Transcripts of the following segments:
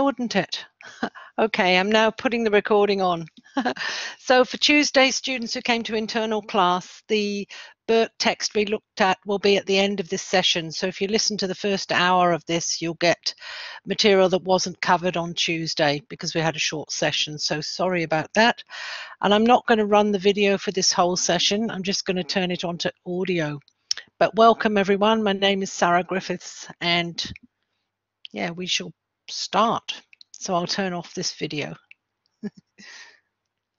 wouldn't it? Okay, I'm now putting the recording on. So for Tuesday, students who came to internal class, the Burke text we looked at will be at the end of this session. So if you listen to the first hour of this, you'll get material that wasn't covered on Tuesday because we had a short session. So sorry about that. And I'm not going to run the video for this whole session. I'm just going to turn it on to audio. But welcome everyone. My name is Sarah Griffiths, and yeah, we shall start. So I'll turn off this video.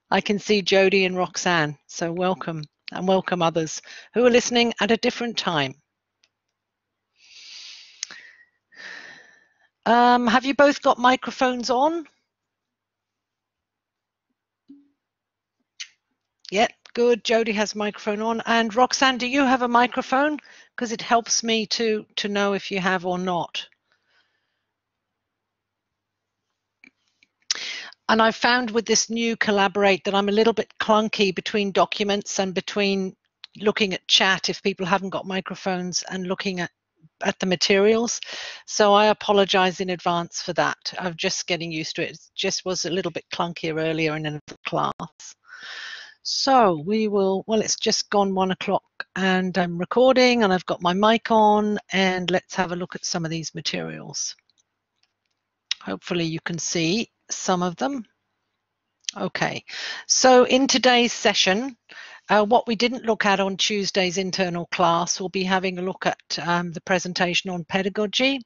I can see Jody and Roxanne, so welcome, and welcome others who are listening at a different time. Have you both got microphones on? Yeah, good. Jody has a microphone on. And Roxanne, do you have a microphone? Because it helps me to know if you have or not. And I found with this new Collaborate that I'm a little bit clunky between documents and between looking at chat if people haven't got microphones and looking at the materials. So I apologize in advance for that. I'm just getting used to it. It just was a little bit clunkier earlier in another class. So we will, well, it's just gone 1 o'clock and I'm recording and I've got my mic on, and let's have a look at some of these materials. Hopefully you can see some of them. Okay, so in today's session, what we didn't look at on Tuesday's internal class, we'll be having a look at the presentation on pedagogy.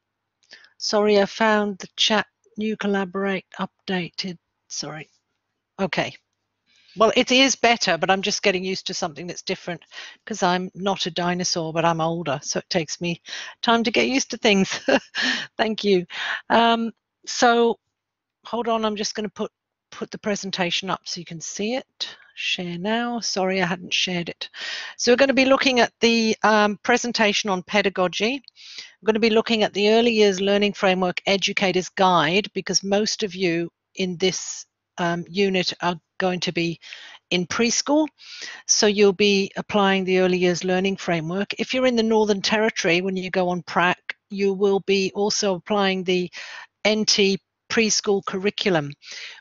Sorry, I found the chat, new Collaborate updated, sorry. Okay, well, it is better, but I'm just getting used to something that's different because I'm not a dinosaur, but I'm older, so it takes me time to get used to things. Thank you. So hold on, I'm just going to put the presentation up so you can see it. Share now. Sorry, I hadn't shared it. So we're going to be looking at the presentation on pedagogy. We're going to be looking at the Early Years Learning Framework Educator's Guide, because most of you in this unit are going to be in preschool. So you'll be applying the Early Years Learning Framework. If you're in the Northern Territory, when you go on prac, you will be also applying the NT preschool curriculum,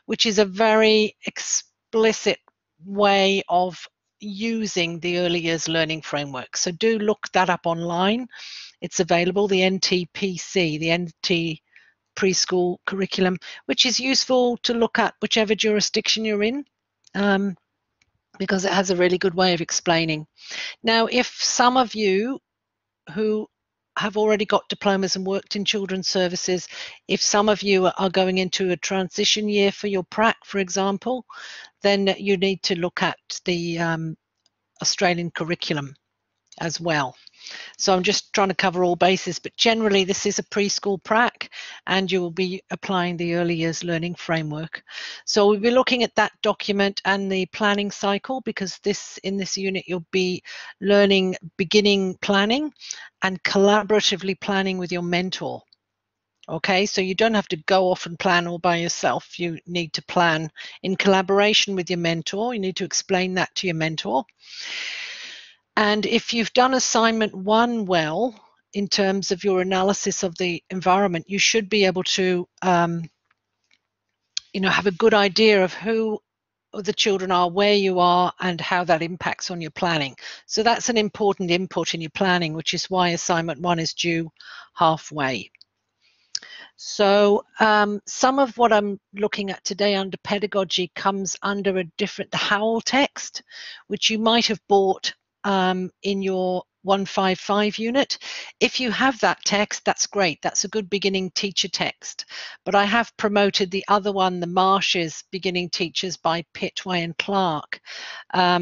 which is a very explicit way of using the Early Years Learning Framework. So do look that up online. It's available, the NTPC, the NT preschool curriculum, which is useful to look at whichever jurisdiction you're in, because it has a really good way of explaining. Now, if some of you who have already got diplomas and worked in children's services, if some of you are going into a transition year for your prac, for example, then you need to look at the Australian curriculum as well. So I'm just trying to cover all bases, but generally this is a preschool prac and you will be applying the Early Years Learning Framework. So we'll be looking at that document and the planning cycle, because in this unit you'll be learning beginning planning and collaboratively planning with your mentor. Okay, so you don't have to go off and plan all by yourself. You need to plan in collaboration with your mentor. You need to explain that to your mentor. And if you've done assignment 1 well, in terms of your analysis of the environment, you should be able to, have a good idea of who the children are, where you are, and how that impacts on your planning. So that's an important input in your planning, which is why assignment 1 is due halfway. So some of what I'm looking at today under pedagogy comes under the Howell text, which you might have bought in your 155 unit. If you have that text, that's great. That's a good beginning teacher text. But I have promoted the other one, the Marsh's Beginning Teachers by Pitway and Clark,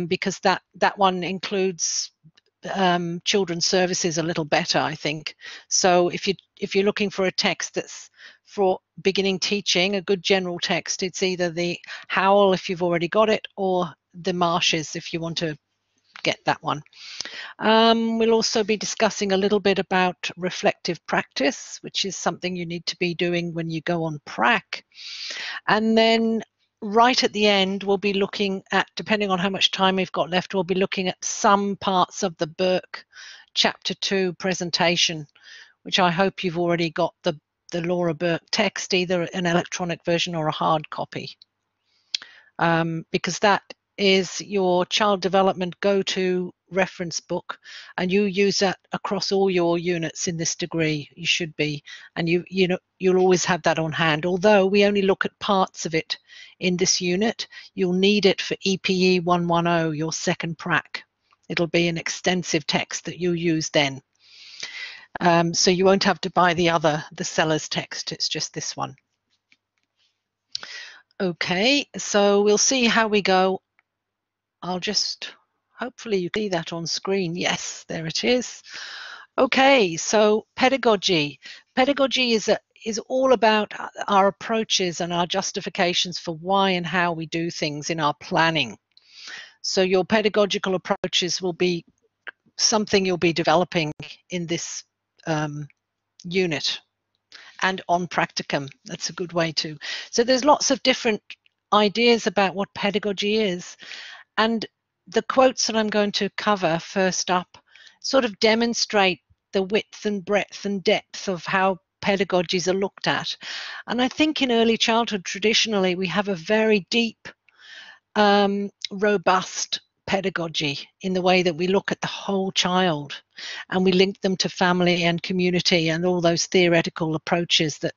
because that one includes children's services a little better, I think. So if you're looking for a text that's for beginning teaching, a good general text, it's either the Howell if you've already got it, or the Marsh's if you want to get that one. We'll also be discussing a little bit about reflective practice, which is something you need to be doing when you go on prac. And then right at the end, we'll be looking at, depending on how much time we've got left, we'll be looking at some parts of the Burke Chapter 2 presentation, which I hope you've already got the Laura Burke text, either an electronic version or a hard copy, because that is your child development go-to reference book, and you use that across all your units in this degree. You should be, and you'll always have that on hand. Although we only look at parts of it in this unit, you'll need it for EPE110, your second prac. It'll be an extensive text that you'll use then. So you won't have to buy the seller's text. It's just this one. Okay, so we'll see how we go. I'll just, hopefully you see that on screen. Yes, there it is. Okay, so pedagogy. Pedagogy is all about our approaches and our justifications for why and how we do things in our planning. So your pedagogical approaches will be something you'll be developing in this unit and on practicum. That's a good way to. So there's lots of different ideas about what pedagogy is, and the quotes that I'm going to cover first up sort of demonstrate the width and breadth and depth of how pedagogies are looked at. And I think in early childhood, traditionally, we have a very deep, robust pedagogy in the way that we look at the whole child, and we link them to family and community and all those theoretical approaches that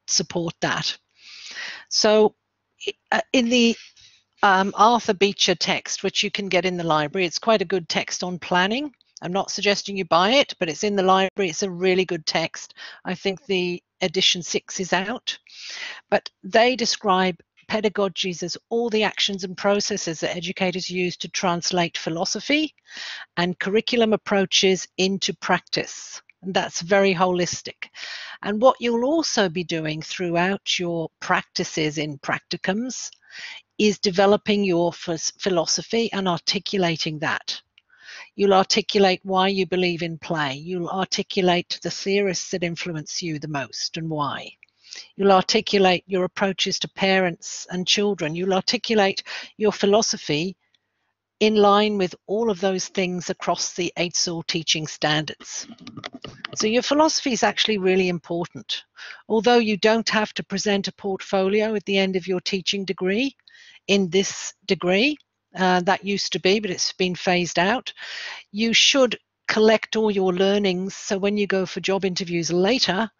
support that. So in the Arthur Beecher text, which you can get in the library, it's quite a good text on planning. I'm not suggesting you buy it, but it's in the library. It's a really good text. I think the edition 6 is out. But they describe pedagogies as all the actions and processes that educators use to translate philosophy and curriculum approaches into practice. And that's very holistic. And what you'll also be doing throughout your practices in practicums is developing your philosophy and articulating that. You'll articulate why you believe in play. You'll articulate the theorists that influence you the most and why. You'll articulate your approaches to parents and children. You'll articulate your philosophy in line with all of those things across the EPE101 teaching standards. So your philosophy is actually really important. Although you don't have to present a portfolio at the end of your teaching degree, in this degree, that used to be, but it's been phased out, you should collect all your learnings so when you go for job interviews later,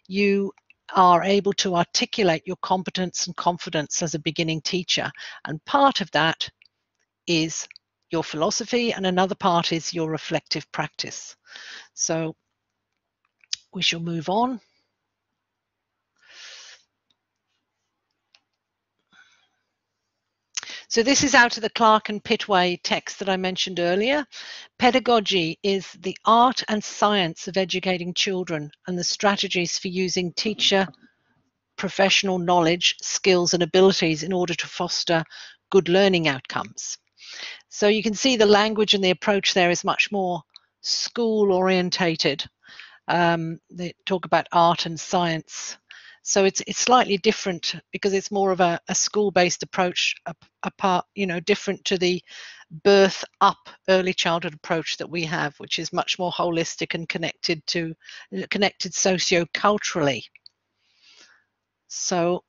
you are able to articulate your competence and confidence as a beginning teacher. And part of that is your philosophy, and another part is your reflective practice. So we shall move on. So this is out of the Clark and Pitway text that I mentioned earlier. Pedagogy is the art and science of educating children and the strategies for using teacher professional knowledge, skills and abilities in order to foster good learning outcomes. So you can see the language and the approach there is much more school orientated. They talk about art and science. So it's slightly different because it's more of a school-based approach, apart, different to the birth up early childhood approach that we have, which is much more holistic and connected socio-culturally. So,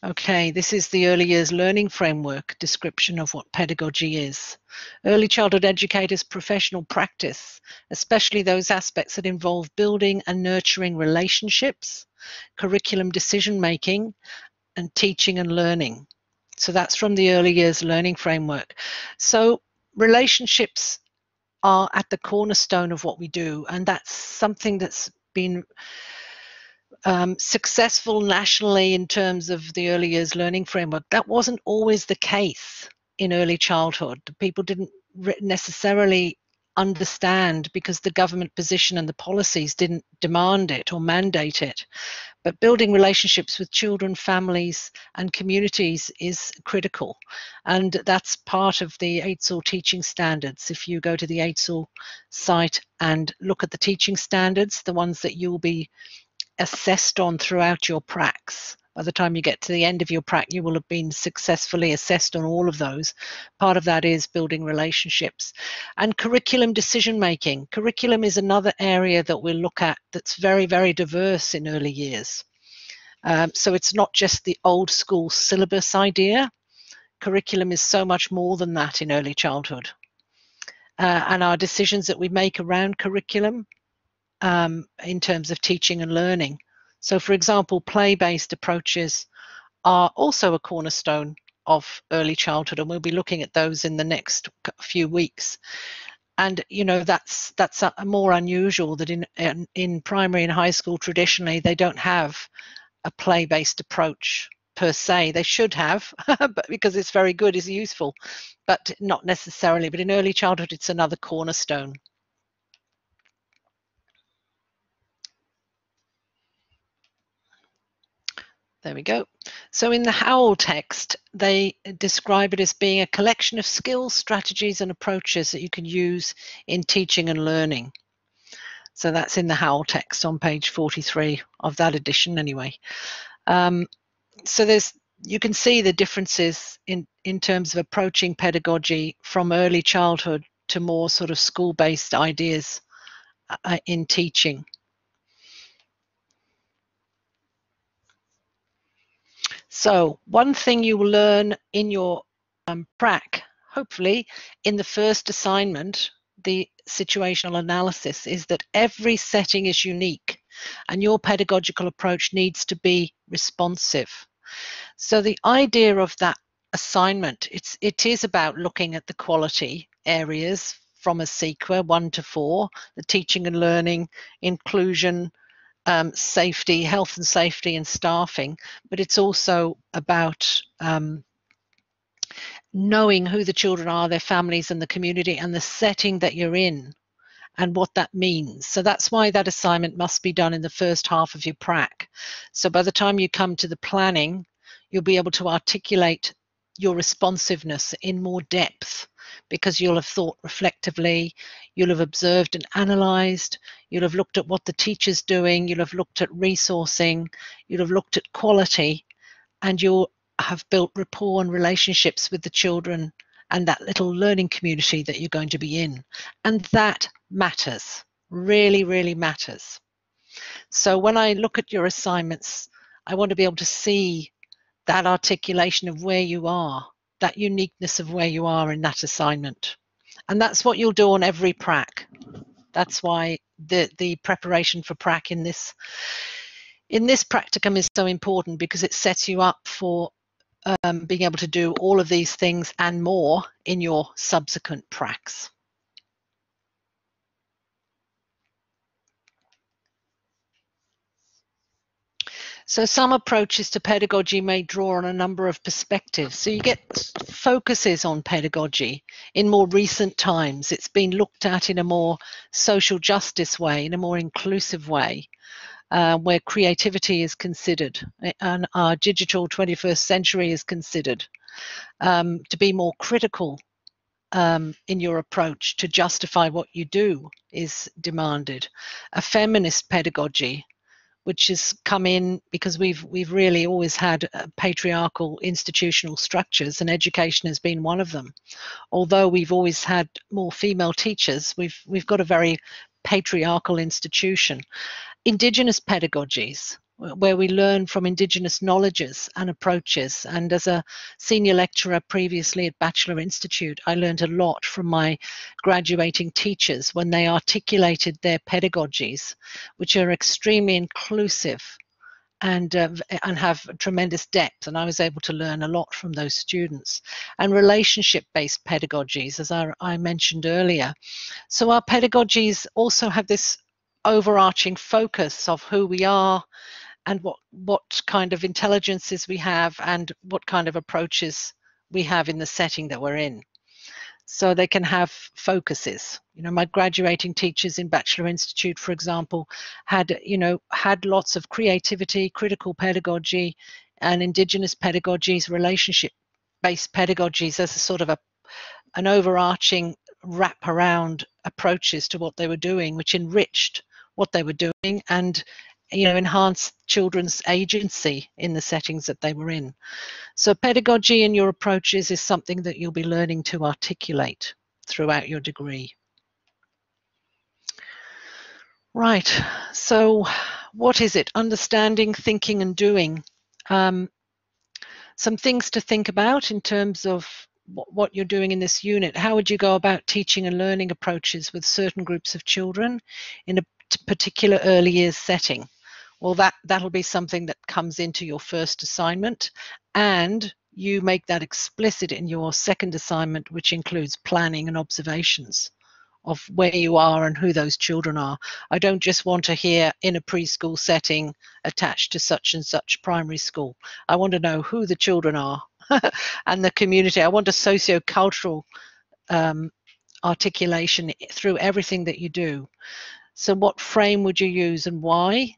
okay, this is the early years learning framework description of what pedagogy is. Early childhood educators' professional practice, especially those aspects that involve building and nurturing relationships, curriculum decision making, and teaching and learning. So that's from the early years learning framework. So relationships are at the cornerstone of what we do, and that's something that's been successful nationally in terms of the early years learning framework. That wasn't always the case in early childhood. People didn't necessarily understand because the government position and the policies didn't demand it or mandate it. But building relationships with children, families, and communities is critical. And that's part of the EPE101 teaching standards. If you go to the EPE101 site and look at the teaching standards, the ones that you'll be assessed on throughout your pracs, By the time you get to the end of your prac, you will have been successfully assessed on all of those. Part of that is building relationships. And curriculum decision making. Curriculum is another area that we'll look at that's very, very diverse in early years. So it's not just the old school syllabus idea. Curriculum is so much more than that in early childhood. And our decisions that we make around curriculum in terms of teaching and learning. So, for example, play-based approaches are also a cornerstone of early childhood, and we'll be looking at those in the next few weeks. And that's more unusual that in primary and high school traditionally they don't have a play-based approach per se. They should have, but because it's very good, is useful, but not necessarily. But in early childhood, it's another cornerstone. There we go. So in the Howell text, they describe it as being a collection of skills, strategies, and approaches that you can use in teaching and learning. So that's in the Howell text on page 43 of that edition anyway. So you can see the differences in terms of approaching pedagogy from early childhood to more sort of school-based ideas in teaching. So one thing you will learn in your prac, hopefully in the first assignment, the situational analysis, is that every setting is unique and your pedagogical approach needs to be responsive. So the idea of that assignment, it is about looking at the quality areas from a CEQA 1 to 4, the teaching and learning, inclusion, safety, health and safety, and staffing, but it's also about knowing who the children are, their families, and the community, and the setting that you're in, and what that means. So that's why that assignment must be done in the first half of your prac. So by the time you come to the planning, you'll be able to articulate your responsiveness in more depth, because you'll have thought reflectively, you'll have observed and analysed, you'll have looked at what the teacher's doing, you'll have looked at resourcing, you'll have looked at quality, and you'll have built rapport and relationships with the children and that little learning community that you're going to be in. And that matters, really, really matters. So when I look at your assignments, I want to be able to see that articulation of where you are, that uniqueness of where you are in that assignment. And that's what you'll do on every prac. That's why the preparation for prac in this practicum is so important, because it sets you up for being able to do all of these things and more in your subsequent pracs. So some approaches to pedagogy may draw on a number of perspectives. So you get focuses on pedagogy in more recent times. It's been looked at in a more social justice way, in a more inclusive way, where creativity is considered and our digital 21st century is considered, to be more critical in your approach, to justify what you do is demanded. A feminist pedagogy, which has come in because we've really always had patriarchal institutional structures, and education has been one of them. Although we've always had more female teachers, we've got a very patriarchal institution. Indigenous pedagogies, where we learn from Indigenous knowledges and approaches. And as a senior lecturer previously at Bachelor Institute, I learned a lot from my graduating teachers when they articulated their pedagogies, which are extremely inclusive and have tremendous depth. And I was able to learn a lot from those students. And relationship-based pedagogies, as I mentioned earlier. So our pedagogies also have this overarching focus of who we are and what kind of intelligences we have and what kind of approaches we have in the setting that we're in. So they can have focuses. My graduating teachers in Bachelor Institute, for example, had lots of creativity, critical pedagogy, and Indigenous pedagogies, relationship-based pedagogies as a sort of an overarching wrap-around approaches to what they were doing, which enriched what they were doing and enhance children's agency in the settings that they were in. So pedagogy in your approaches is something that you'll be learning to articulate throughout your degree. Right, so what is it? Understanding, thinking and doing. Some things to think about in terms of what you're doing in this unit. How would you go about teaching and learning approaches with certain groups of children in a particular early years setting? Well, that'll be something that comes into your first assignment, and you make that explicit in your second assignment, which includes planning and observations of where you are and who those children are. I don't just want to hear in a preschool setting attached to such and such primary school. I want to know who the children are and the community. I want a socio-cultural articulation through everything that you do. So what frame would you use and why?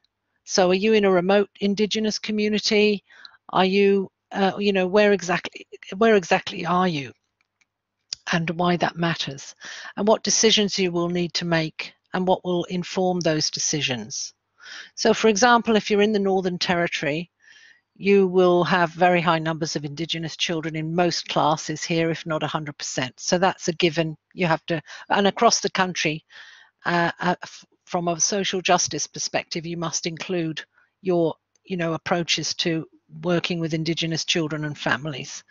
So are you in a remote Indigenous community? Are you, where exactly are you? And why that matters, and what decisions you will need to make, and what will inform those decisions. So for example, if you're in the Northern Territory, you will have very high numbers of Indigenous children in most classes here, if not 100%. So that's a given. You have to, and across the country, from a social justice perspective, you must include your approaches to working with Indigenous children and families.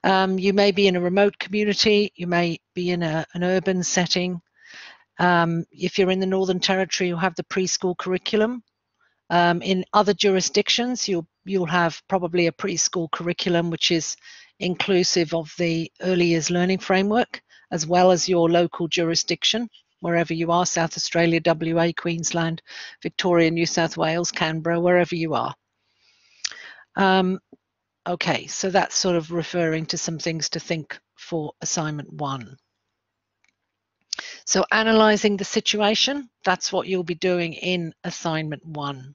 You may be in a remote community, you may be in an urban setting. If you're in the Northern Territory, you'll have the preschool curriculum. In other jurisdictions, you'll have probably a preschool curriculum which is inclusive of the early years learning framework, as well as your local jurisdiction, wherever you are, South Australia, WA, Queensland, Victoria, New South Wales, Canberra, wherever you are. Okay, so that's sort of referring to some things to think for assignment 1. So analysing the situation, that's what you'll be doing in assignment 1.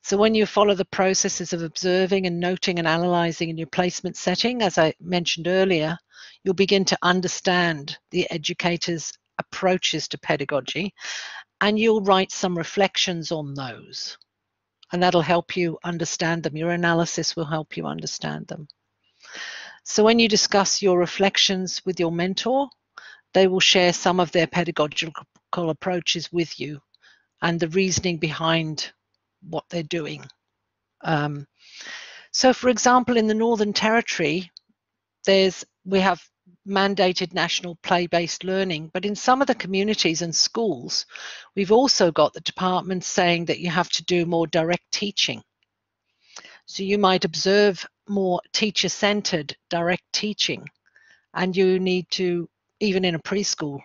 So when you follow the processes of observing and noting and analysing in your placement setting, as I mentioned earlier, you'll begin to understand the educator's approaches to pedagogy, and you'll write some reflections on those. And that'll help you understand them. Your analysis will help you understand them. So when you discuss your reflections with your mentor, they will share some of their pedagogical approaches with you and the reasoning behind what they're doing. So for example, in the Northern Territory, we have mandated national play-based learning, but in some of the communities and schools, we've also got the departments saying that you have to do more direct teaching. So you might observe more teacher-centered direct teaching, and you need to, even in a preschool,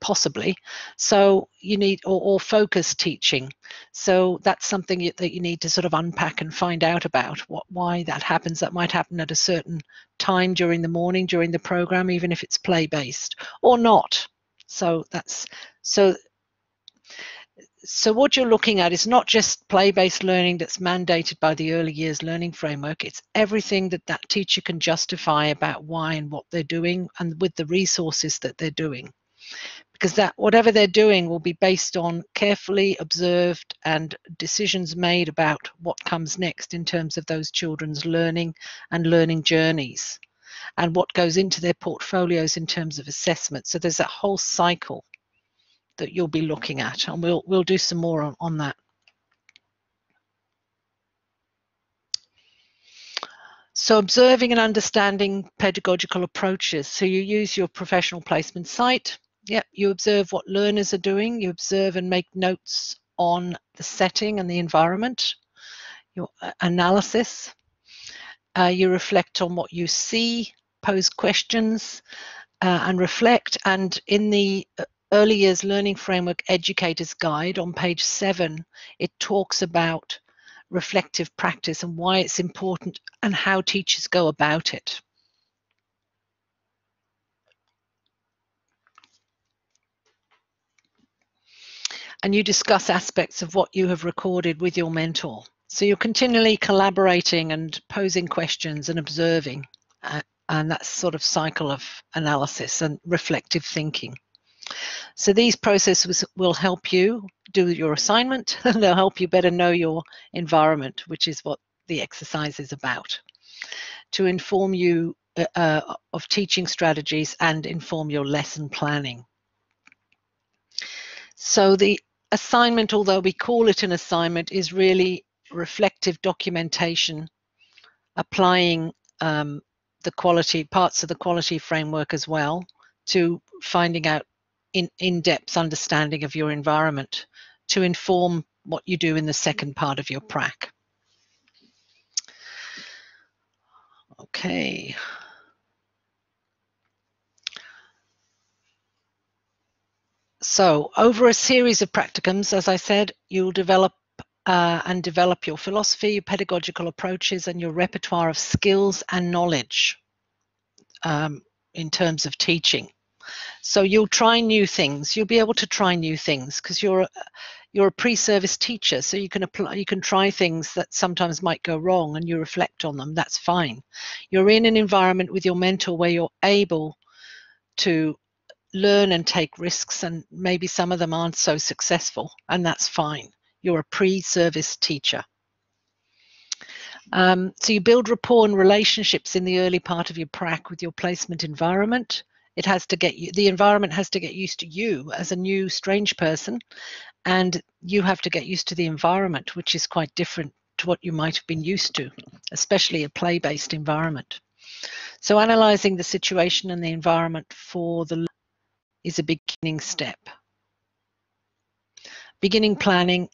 possibly. So you need, or focus teaching. So that's something that you need to sort of unpack and find out about why that happens. That might happen at a certain time during the morning, during the program, even if it's play-based or not. So what you're looking at is not just play-based learning that's mandated by the early years learning framework. It's everything that teacher can justify about why and what they're doing, and with the resources that they're doing. Because whatever they're doing will be based on carefully observed and decisions made about what comes next in terms of those children's learning and learning journeys, and what goes into their portfolios in terms of assessment. So there's a whole cycle that you'll be looking at, and we'll do some more on that. So observing and understanding pedagogical approaches. So you use your professional placement site. Yep, you observe what learners are doing. You observe and make notes on the setting and the environment. Your analysis. You reflect on what you see, pose questions, and reflect. And in the Early Years Learning Framework Educator's Guide on page 7, it talks about reflective practice and why it's important and how teachers go about it. And you discuss aspects of what you have recorded with your mentor. So you're continually collaborating and posing questions and observing, and that sort of cycle of analysis and reflective thinking. So these processes will help you do your assignment, and they'll help you better know your environment, which is what the exercise is about, to inform you of teaching strategies and inform your lesson planning. So the assignment, although we call it an assignment, is really reflective documentation, applying the quality parts of the quality framework as well, to finding out in-depth understanding of your environment to inform what you do in the second part of your prac. Okay. So over a series of practicums, as I said, you'll develop your philosophy, your pedagogical approaches, and your repertoire of skills and knowledge in terms of teaching. So you'll try new things. You'll be able to try new things because you're a pre-service teacher, so you can try things that sometimes might go wrong, and you reflect on them. That's fine. You're in an environment with your mentor where you're able to learn and take risks, and maybe some of them aren't so successful, and that's fine. You're a pre-service teacher. So you build rapport and relationships in the early part of your prac with your placement environment. The environment has to get used to you as a new strange person, and you have to get used to the environment, which is quite different to what you might have been used to, especially a play-based environment. So analyzing the situation and the environment for the is a beginning step. Beginning planning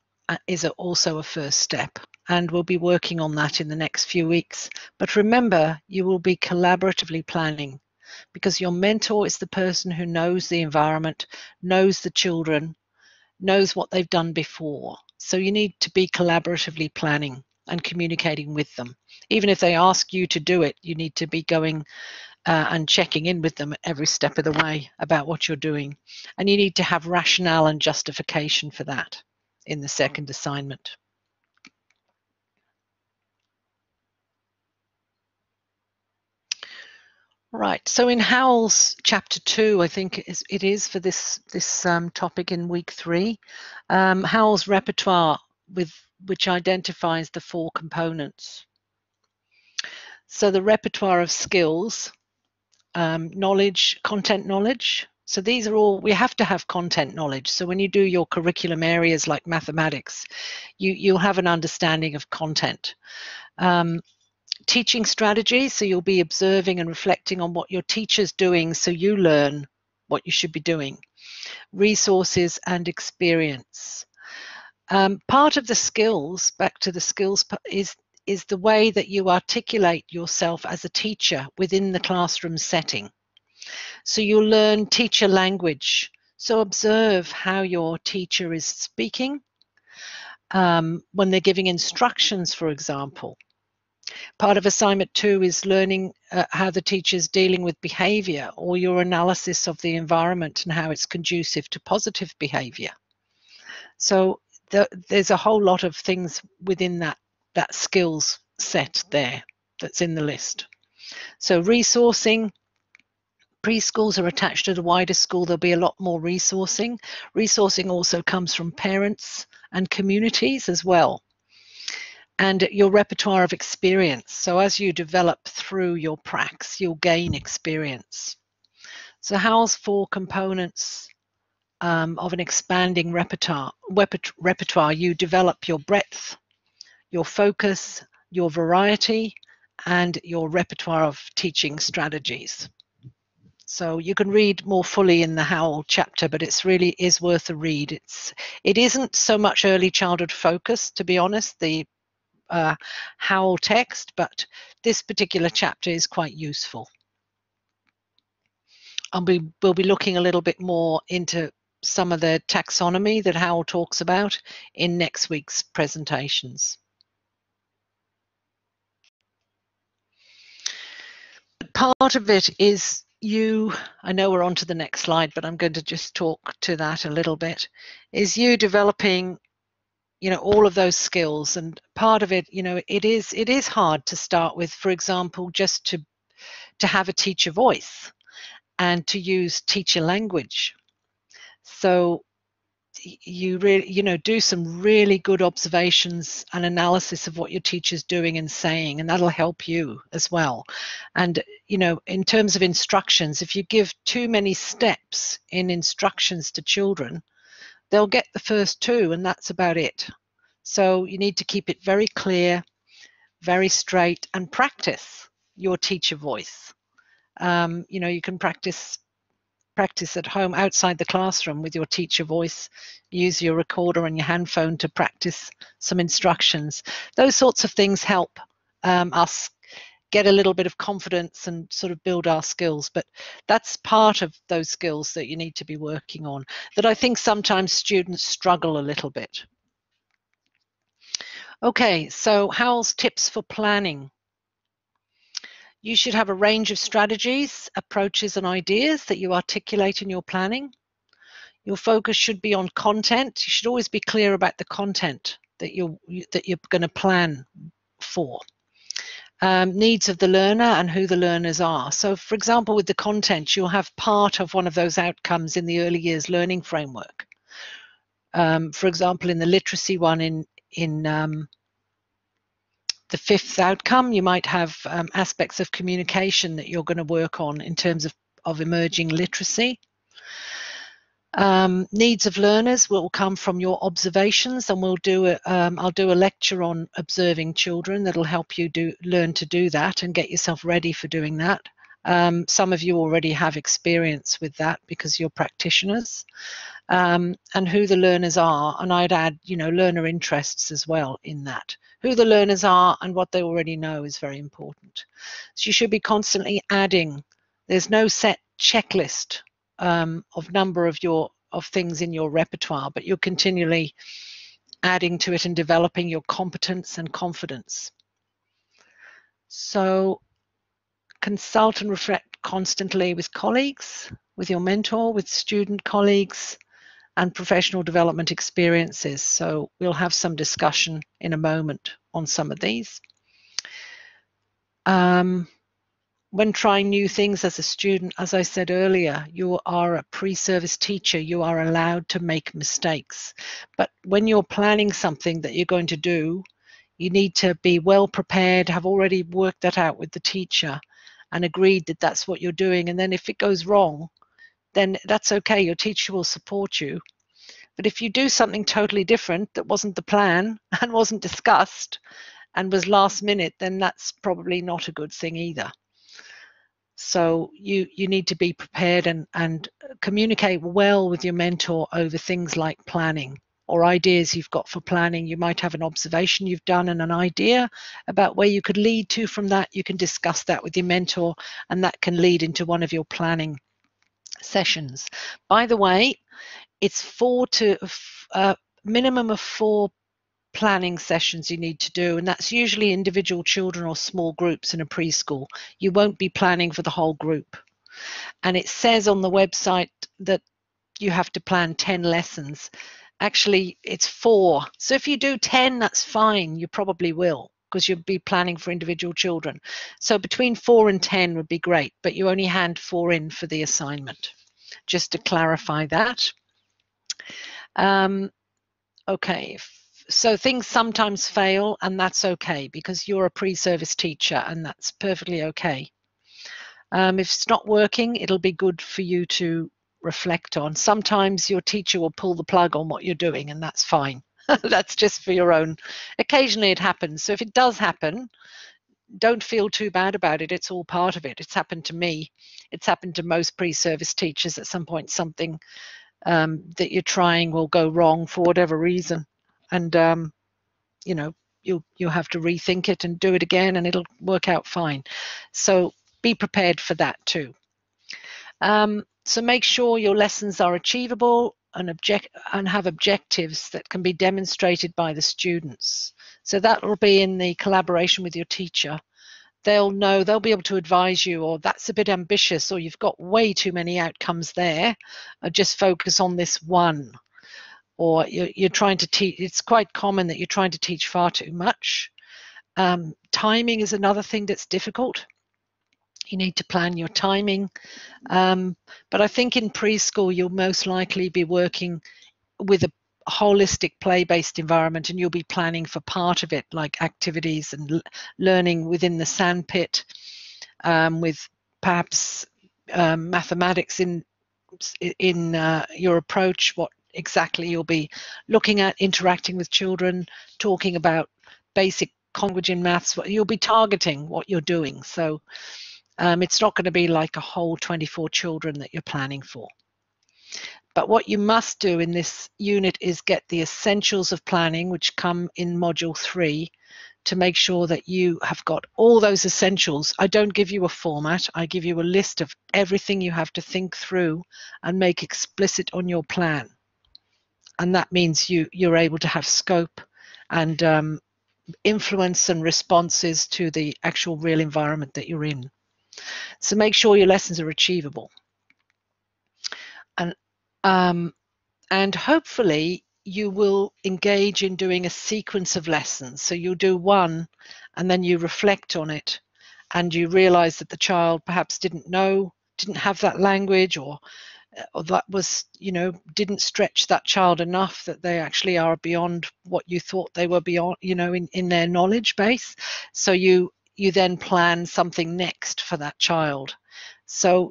is also a first step, and we'll be working on that in the next few weeks. But remember, you will be collaboratively planning, because your mentor is the person who knows the environment, knows the children, knows what they've done before. So you need to be collaboratively planning and communicating with them. Even if they ask you to do it, you need to be going and checking in with them at every step of the way about what you're doing. And you need to have rationale and justification for that in the second assignment. Right, so in Howell's chapter 2, I think it is for this topic in week 3, Howell's repertoire, which identifies the 4 components. So the repertoire of skills, knowledge, content knowledge. So these are all, we have to have content knowledge. So when you do your curriculum areas like mathematics, you'll have an understanding of content. Teaching strategy, so you'll be observing and reflecting on what your teacher's doing so you learn what you should be doing. Resources and experience. Part of the skills, back to the skills, is the way that you articulate yourself as a teacher within the classroom setting. So you'll learn teacher language. So observe how your teacher is speaking when they're giving instructions, for example. Part of assignment 2 is learning how the teacher's dealing with behavior, or your analysis of the environment and how it's conducive to positive behavior. So there's a whole lot of things within that skills set there that's in the list. So resourcing, preschools are attached to the wider school. There'll be a lot more resourcing. Resourcing also comes from parents and communities as well. And your repertoire of experience. So as you develop through your pracs, you'll gain experience. So Howell's 4 components of an expanding repertoire. You develop your breadth, your focus, your variety, and your repertoire of teaching strategies. So you can read more fully in the Howell chapter, but it's really is worth a read. It isn't so much early childhood focus, to be honest, the Howell text, but this particular chapter is quite useful. And we'll be looking a little bit more into some of the taxonomy that Howell talks about in next week's presentations. Part of it is I know we're on to the next slide, but I'm going to just talk to that a little bit, is you developing all of those skills. And part of it, it is hard to start with, for example, just to have a teacher voice and to use teacher language. So you really, do some really good observations and analysis of what your teacher's doing and saying, and that'll help you as well. And in terms of instructions, if you give too many steps in instructions to children, they'll get the first two and that's about it. So you need to keep it very clear, very straight, and practice your teacher voice. You can practice at home outside the classroom with your teacher voice. Use your recorder and your handphone to practice some instructions. Those sorts of things help us get a little bit of confidence and sort of build our skills. But that's part of those skills that you need to be working on, that I think sometimes students struggle a little bit. Okay, so Howell's tips for planning. You should have a range of strategies, approaches, and ideas that you articulate in your planning. Your focus should be on content. You should always be clear about the content that you're going to plan for. Needs of the learner and who the learners are. So, for example, with the content, you'll have part of one of those outcomes in the early years learning framework. For example, in the literacy one in the fifth outcome, you might have aspects of communication that you're going to work on in terms of emerging literacy. Needs of learners will come from your observations, and I'll do a lecture on observing children that'll help you learn to do that and get yourself ready for doing that. Some of you already have experience with that because you're practitioners. And who the learners are, and I'd add, learner interests as well in that. Who the learners are and what they already know is very important. So you should be constantly adding. There's no set checklist of number of things in your repertoire, but you're continually adding to it and developing your competence and confidence. So consult and reflect constantly with colleagues, with your mentor, with student colleagues, and professional development experiences. So we'll have some discussion in a moment on some of these. When trying new things as a student, as I said earlier, you are a pre-service teacher. You are allowed to make mistakes. But when you're planning something that you're going to do, you need to be well prepared, have already worked that out with the teacher and agreed that that's what you're doing. And then if it goes wrong, then that's okay. Your teacher will support you. But if you do something totally different that wasn't the plan and wasn't discussed and was last minute, then that's probably not a good thing either. So you need to be prepared and communicate well with your mentor over things like planning or ideas you've got for planning. You might have an observation you've done and an idea about where you could lead to from that. You can discuss that with your mentor, and that can lead into one of your planning sessions. By the way, it's minimum of 4 planning sessions you need to do, and that's usually individual children or small groups in a preschool. You won't be planning for the whole group. And it says on the website that you have to plan 10 lessons. Actually, it's 4. So if you do 10, that's fine. You probably will, because you'll be planning for individual children. So between 4 and 10 would be great, but you only hand 4 in for the assignment. Just to clarify that. Okay, so things sometimes fail, and that's okay because you're a pre-service teacher, and that's perfectly okay. If it's not working, it'll be good for you to reflect on. Sometimes your teacher will pull the plug on what you're doing, and that's fine. That's just for your own. Occasionally it happens. So if it does happen, don't feel too bad about it. It's all part of it. It's happened to me. It's happened to most pre-service teachers at some point. Something that you're trying will go wrong for whatever reason, and you'll have to rethink it and do it again, and it'll work out fine. So be prepared for that too. So make sure your lessons are achievable and have objectives that can be demonstrated by the students. So that will be in the collaboration with your teacher. They'll be able to advise you, or that's a bit ambitious, or you've got way too many outcomes there, or just focus on this one. Or you're trying to teach, it's quite common that you're trying to teach far too much. Timing is another thing that's difficult. You need to plan your timing. But I think in preschool, you'll most likely be working with a holistic play-based environment, and you'll be planning for part of it, like activities and learning within the sandpit, with perhaps mathematics in your approach, what exactly you'll be looking at, interacting with children, talking about basic language in maths. You'll be targeting what you're doing. So it's not going to be like a whole 24 children that you're planning for. But what you must do in this unit is get the essentials of planning, which come in module 3, to make sure that you have got all those essentials. I don't give you a format. I give you a list of everything you have to think through and make explicit on your plan. And that means you're able to have scope and influence and responses to the actual real environment that you're in. So make sure your lessons are achievable. And hopefully you will engage in doing a sequence of lessons. So you'll do one and then you reflect on it and you realize that the child perhaps didn't have that language, or that was, didn't stretch that child enough, that they actually are beyond what you thought they were beyond, in their knowledge base. So you then plan something next for that child. So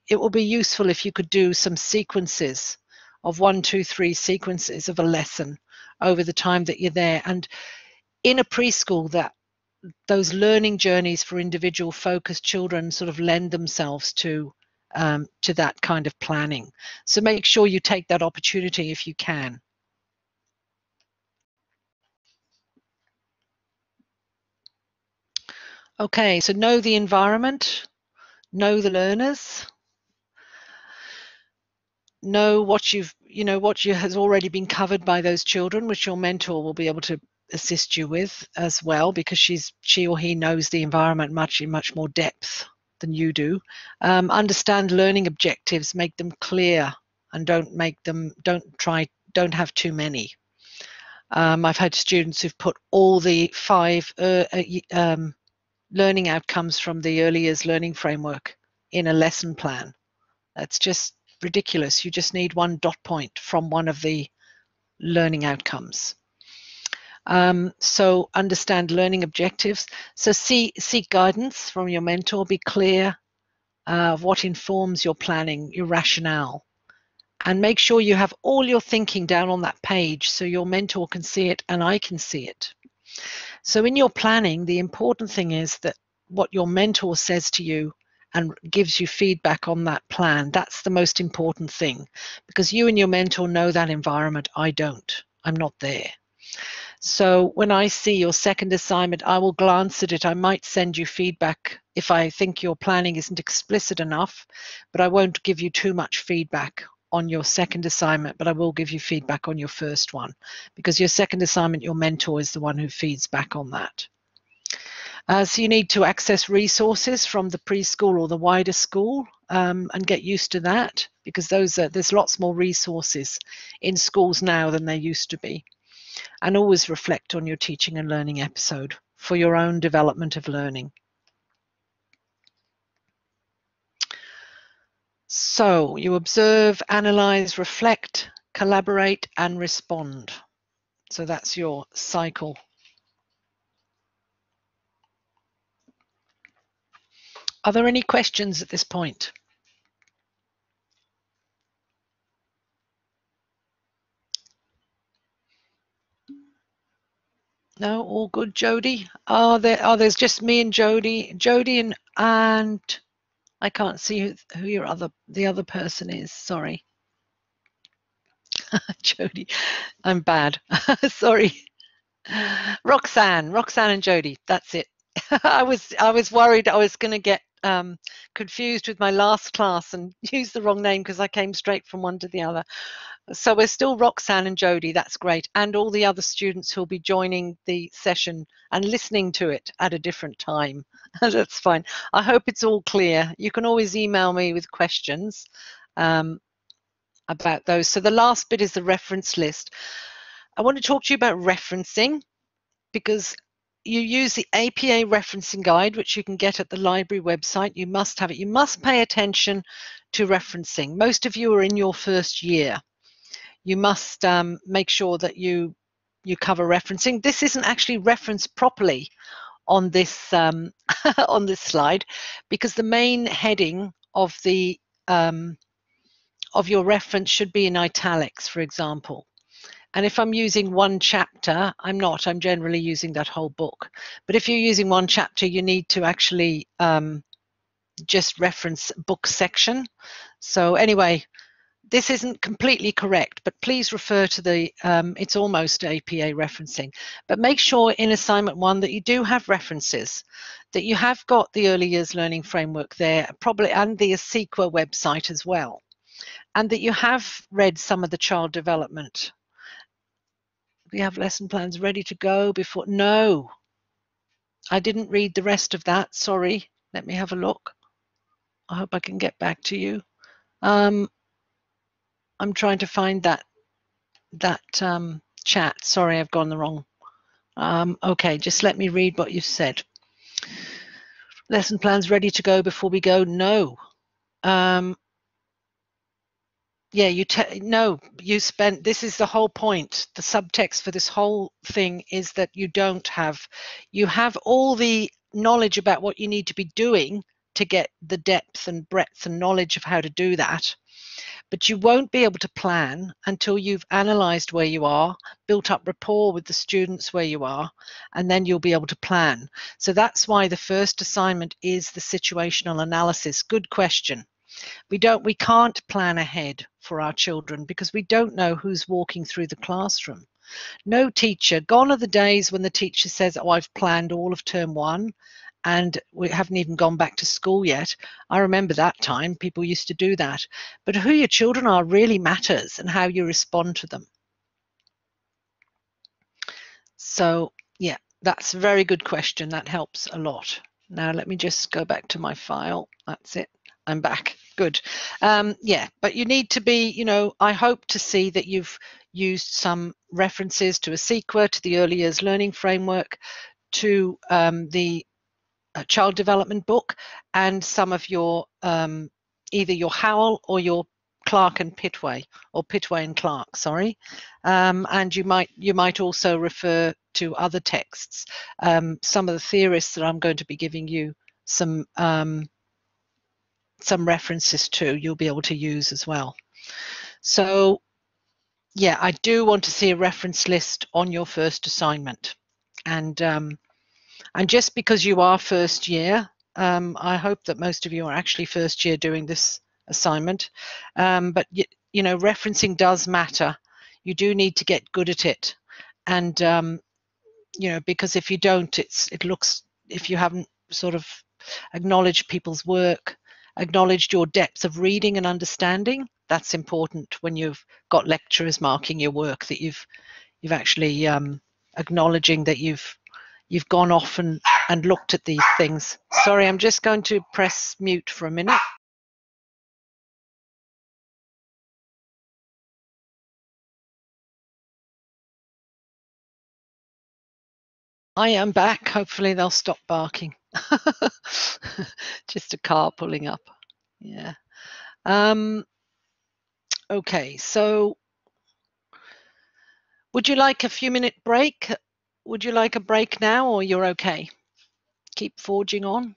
it will be useful if you could do some sequences of 1, 2, 3 sequences of a lesson over the time that you're there. And in a preschool, that those learning journeys for individual focused children sort of lend themselves to that kind of planning. So make sure you take that opportunity if you can. Okay, so know the environment, know the learners, know what has already been covered by those children, which your mentor will be able to assist you with as well, because she or he knows the environment in much more depth than you do. Understand learning objectives, make them clear, and don't have too many. I've had students who've put all the 5 learning outcomes from the early years learning framework in a lesson plan. That's just ridiculous. You just need one dot point from one of the learning outcomes. So understand learning objectives. So seek guidance from your mentor. Be clear of what informs your planning, your rationale. And make sure you have all your thinking down on that page so your mentor can see it and I can see it. So in your planning, the important thing is that what your mentor says to you and gives you feedback on that plan, that's the most important thing, because you and your mentor know that environment. I don't. I'm not there. So when I see your second assignment, I will glance at it. I might send you feedback if I think your planning isn't explicit enough, but I won't give you too much feedback on your second assignment, but I will give you feedback on your first one, because your second assignment, your mentor is the one who feeds back on that. So you need to access resources from the preschool or the wider school and get used to that, because there's lots more resources in schools now than there used to be. And always reflect on your teaching and learning episode for your own development of learning. So you observe, analyze, reflect, collaborate, and respond. So that's your cycle. Are there any questions at this point? No, all good, Jody. There's just me and Jody. Jody and I can't see who the other person is. Sorry. Jody, I'm bad. Sorry. Roxanne and Jody. That's it. I was worried I was going to get confused with my last class and use the wrong name because I came straight from one to the other. So we're still Roxanne and Jody. That's great. And all the other students who'll be joining the session and listening to it at a different time. That's fine. I hope it's all clear. You can always email me with questions about those. So the last bit is the reference list. I want to talk to you about referencing, because you use the APA referencing guide, which you can get at the library website. You must have it. You must pay attention to referencing. Most of you are in your first year. You must make sure that you cover referencing. This isn't actually referenced properly on this on this slide, because the main heading of the of your reference should be in italics, for example. And if I'm using one chapter, I'm not. I'm generally using that whole book. But if you're using one chapter, you need to actually just reference book section. So anyway, this isn't completely correct, but please refer to the, it's almost APA referencing. But make sure in assignment 1 that you do have references, that you have got the early years learning framework there, probably, and the ASEQA website as well, and that you have read some of the child development. We have lesson plans ready to go before. No, I didn't read the rest of that. Sorry. Let me have a look. I hope I can get back to you. I'm trying to find that chat. Sorry, I've gone the wrong. Okay, just let me read what you said. Lesson plans ready to go before we go? No. Yeah, you spent, this is the whole point. The subtext for this whole thing is that you have all the knowledge about what you need to be doing to get the depth and breadth and knowledge of how to do that. But you won't be able to plan until you've analysed where you are, built up rapport with the students where you are, and then you'll be able to plan. So that's why the first assignment is the situational analysis. Good question. We can't plan ahead for our children because we don't know who's walking through the classroom. No teacher, gone are the days when the teacher says, oh, I've planned all of term 1 and we haven't even gone back to school yet. I remember that time, people used to do that. But who your children are really matters, and how you respond to them. So yeah, that's a very good question. That helps a lot. Now let me just go back to my file. That's it. I'm back. Good. Yeah, but you need to be, I hope to see that you've used some references to ASEQA, to the Early Years Learning Framework, to the child development book, and some of your either your Howell or your Clark and Pitway, or Pitway and Clark, sorry. And you might also refer to other texts. Some of the theorists that I'm going to be giving you some references to, you'll be able to use as well. So yeah, I do want to see a reference list on your first assignment. And just because you are first year, I hope that most of you are actually first year doing this assignment. But referencing does matter. You do need to get good at it. And because if you don't, if you haven't sort of acknowledged people's work, acknowledged your depth of reading and understanding, that's important when you've got lecturers marking your work, that you've actually acknowledging that you've gone off and looked at these things. Sorry, I'm just going to press mute for a minute. I am back. Hopefully they'll stop barking. Just a car pulling up. Yeah. Okay, so would you like a few minute break? Would you like a break now, or you're okay? Keep forging on.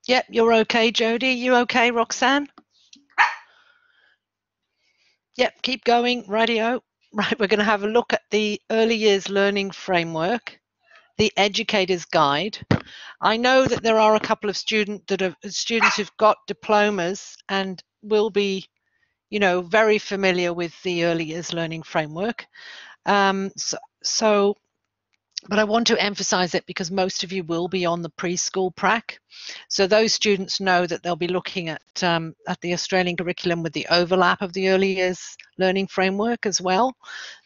Yep, you're okay, Jody. You okay, Roxanne? Yep, keep going. Radio. Right, we're going to have a look at the Early Years Learning Framework, the Educator's Guide. I know that there are a couple of students who've got diplomas and will be, very familiar with the Early Years Learning Framework. But I want to emphasize it because most of you will be on the preschool prac. So those students know that they'll be looking at the Australian curriculum with the overlap of the Early Years Learning Framework as well.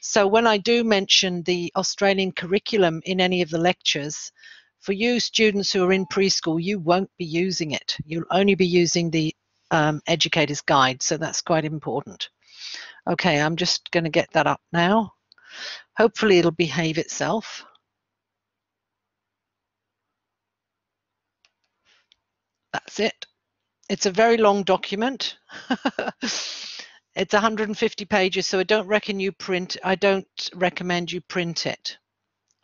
So when I do mention the Australian curriculum in any of the lectures, for you students who are in preschool, you won't be using it. You'll only be using the educator's guide, so that's quite important. Okay, I'm just going to get that up now. Hopefully it'll behave itself. That's it. It's a very long document. It's 150 pages, so I don't recommend you print it.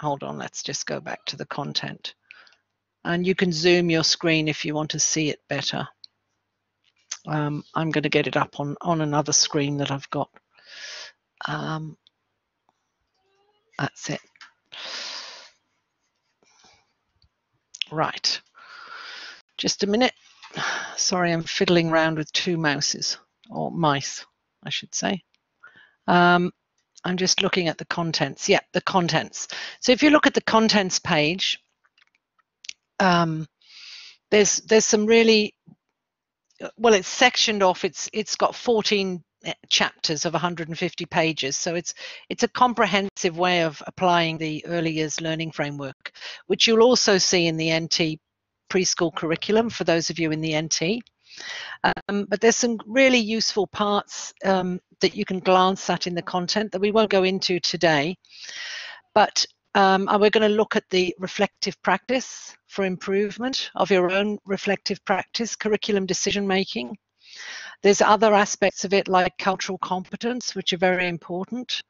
Hold on, let's just go back to the content. And you can zoom your screen if you want to see it better. I'm going to get it up on another screen that I've got. That's it. Right. Just a minute. Sorry, I'm fiddling around with two mouses, or mice, I should say. I'm just looking at the contents. Yeah, the contents. So if you look at the contents page, there's some really, well, it's sectioned off. It's got 14 chapters of 150 pages. So it's a comprehensive way of applying the early years learning framework, which you'll also see in the NT preschool curriculum for those of you in the NT. But there's some really useful parts that you can glance at in the content that we won't go into today. But we're going to look at the reflective practice for improvement of your own reflective practice, curriculum decision making. There's other aspects of it like cultural competence, which are very important,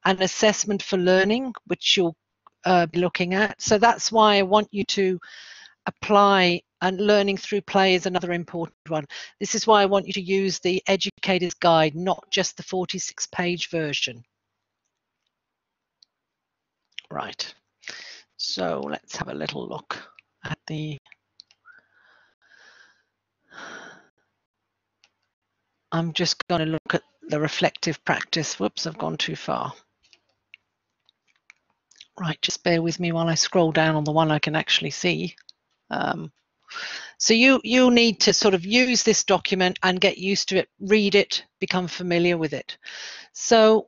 and assessment for learning, which you'll be looking at. So that's why I want you to apply, and learning through play is another important one. This is why I want you to use the educator's guide, not just the 46-page version. Right, so let's have a little look at the, I'm just going to look at the reflective practice. Whoops, I've gone too far. Right, just bear with me while I scroll down on the one I can actually see. So you need to sort of use this document and get used to it, read it, become familiar with it. So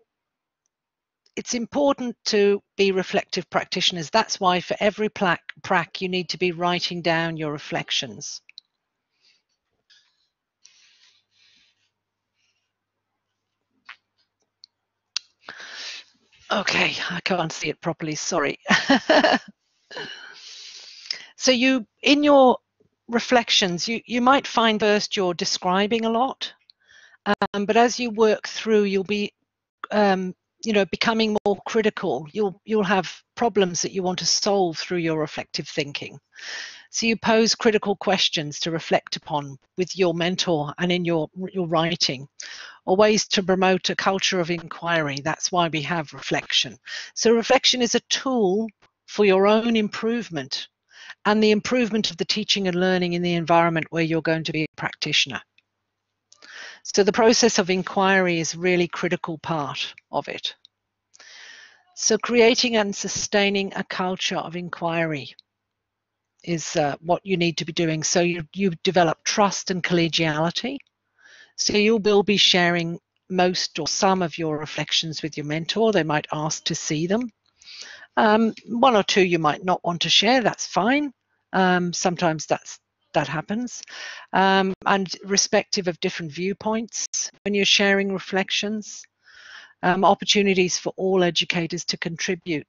it's important to be reflective practitioners. That's why for every prac you need to be writing down your reflections. Okay, I can't see it properly, sorry. So in your reflections, you might find first you're describing a lot, but as you work through, you'll be becoming more critical. You'll have problems that you want to solve through your reflective thinking. So you pose critical questions to reflect upon with your mentor and in your writing, or ways to promote a culture of inquiry. That's why we have reflection. So reflection is a tool for your own improvement and the improvement of the teaching and learning in the environment where you're going to be a practitioner. So the process of inquiry is a really critical part of it. So creating and sustaining a culture of inquiry is what you need to be doing. So you develop trust and collegiality. So you will be sharing most or some of your reflections with your mentor. They might ask to see them. One or two you might not want to share, that's fine. Sometimes that happens. And respective of different viewpoints when you're sharing reflections. Opportunities for all educators to contribute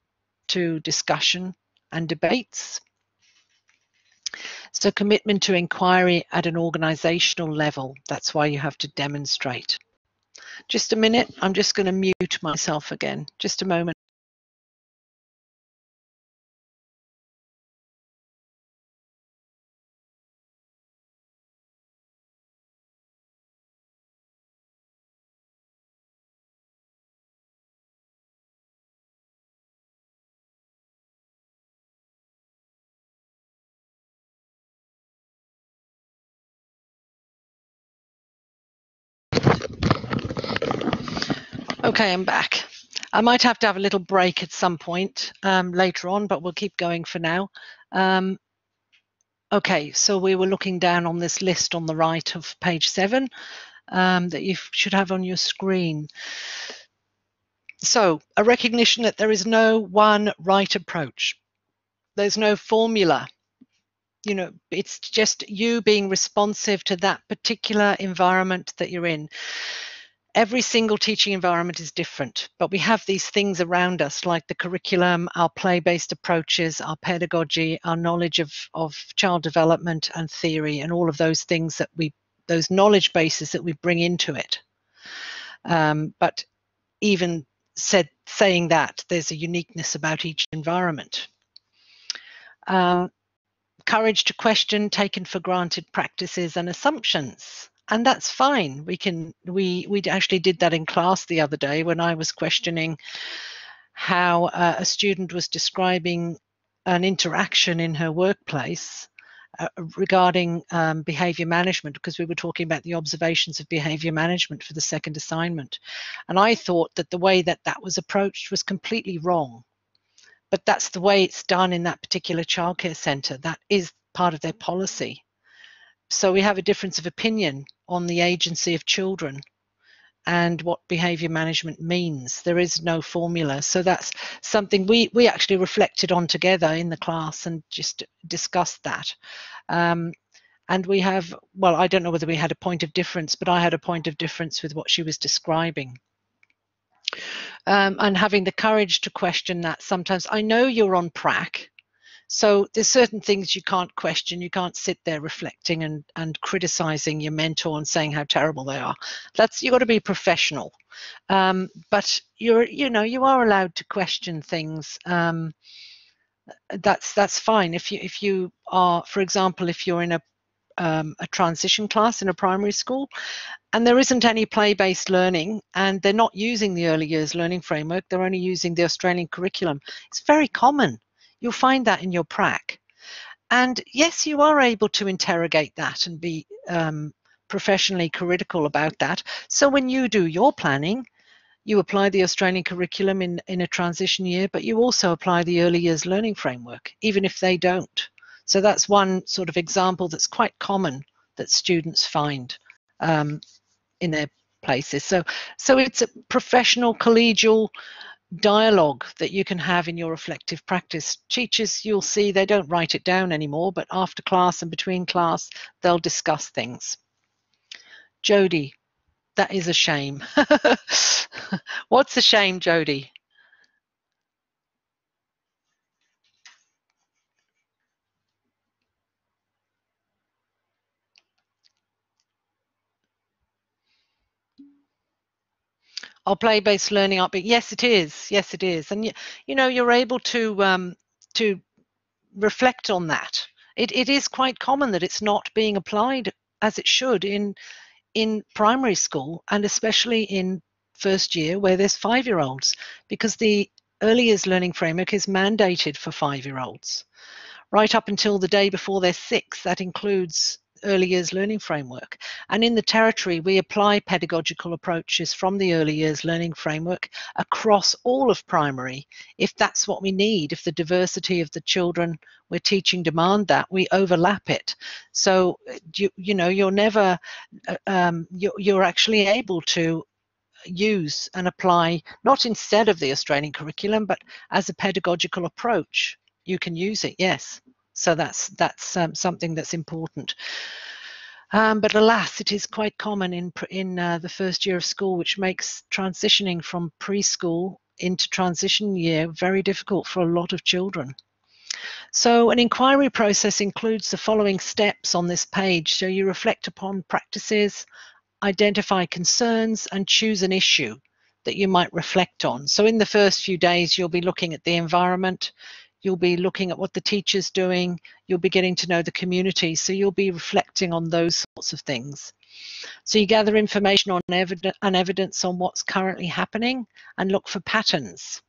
to discussion and debates. So commitment to inquiry at an organizational level, that's why you have to demonstrate. Just a minute, I'm just going to mute myself again, just a moment. Okay, I'm back. I might have to have a little break at some point later on, but we'll keep going for now. Okay, so we were looking down on this list on the right of page 7 that you should have on your screen. So a recognition that there is no one right approach. There's no formula. you know, it's just you being responsive to that particular environment that you're in. Every single teaching environment is different, but we have these things around us like the curriculum, our play-based approaches, our pedagogy, our knowledge of child development and theory, and all of those things that those knowledge bases that we bring into it. But even saying that, there's a uniqueness about each environment. Courage to question taken for granted practices and assumptions. And that's fine. We actually did that in class the other day when I was questioning how a student was describing an interaction in her workplace regarding behavior management, because we were talking about the observations of behavior management for the second assignment. And I thought that the way that that was approached was completely wrong. But that's the way it's done in that particular childcare centre. That is part of their policy. So we have a difference of opinion on the agency of children and what behaviour management means. There is no formula. So that's something we actually reflected on together in the class and just discussed that. And we have, well, I don't know whether we had a point of difference, but I had a point of difference with what she was describing. And having the courage to question that sometimes. I know you're on prac, so there's certain things you can't question. You can't sit there reflecting and criticizing your mentor and saying how terrible they are. You've got to be professional. But you are allowed to question things. That's fine. If you are, for example, if you're in a transition class in a primary school, and there isn't any play-based learning, and they're not using the early years learning framework, they're only using the Australian curriculum. It's very common. You'll find that in your prac. And yes, you are able to interrogate that and be professionally critical about that. So when you do your planning, you apply the Australian curriculum in a transition year, but you also apply the early years learning framework, even if they don't. So that's one sort of example that's quite common that students find in their places. So it's a professional, collegial dialogue that you can have in your reflective practice. Teachers, you'll see, they don't write it down anymore, but after class and between class, they'll discuss things. Jody, that is a shame. What's a shame, Jody? Or play-based learning up? Yes, it is. Yes, it is. And you know, you're able to reflect on that. It is quite common that it's not being applied as it should in primary school, and especially in first year where there's 5-year-olds, because the early years learning framework is mandated for 5-year-olds right up until the day before they're 6. That includes early years learning framework. And in the territory, we apply pedagogical approaches from the early years learning framework across all of primary. If that's what we need, if the diversity of the children we're teaching demand that, we overlap it. So you know, you're never you're actually able to use and apply, not instead of the Australian curriculum, but as a pedagogical approach. You can use it, yes. So that's something that's important. But alas, it is quite common in the first year of school, which makes transitioning from preschool into transition year very difficult for a lot of children. So an inquiry process includes the following steps on this page. So you reflect upon practices, identify concerns, and choose an issue that you might reflect on. So in the first few days, you'll be looking at the environment, you'll be looking at what the teacher's doing, you'll be getting to know the community, so you'll be reflecting on those sorts of things. So you gather information on evidence on what's currently happening and look for patterns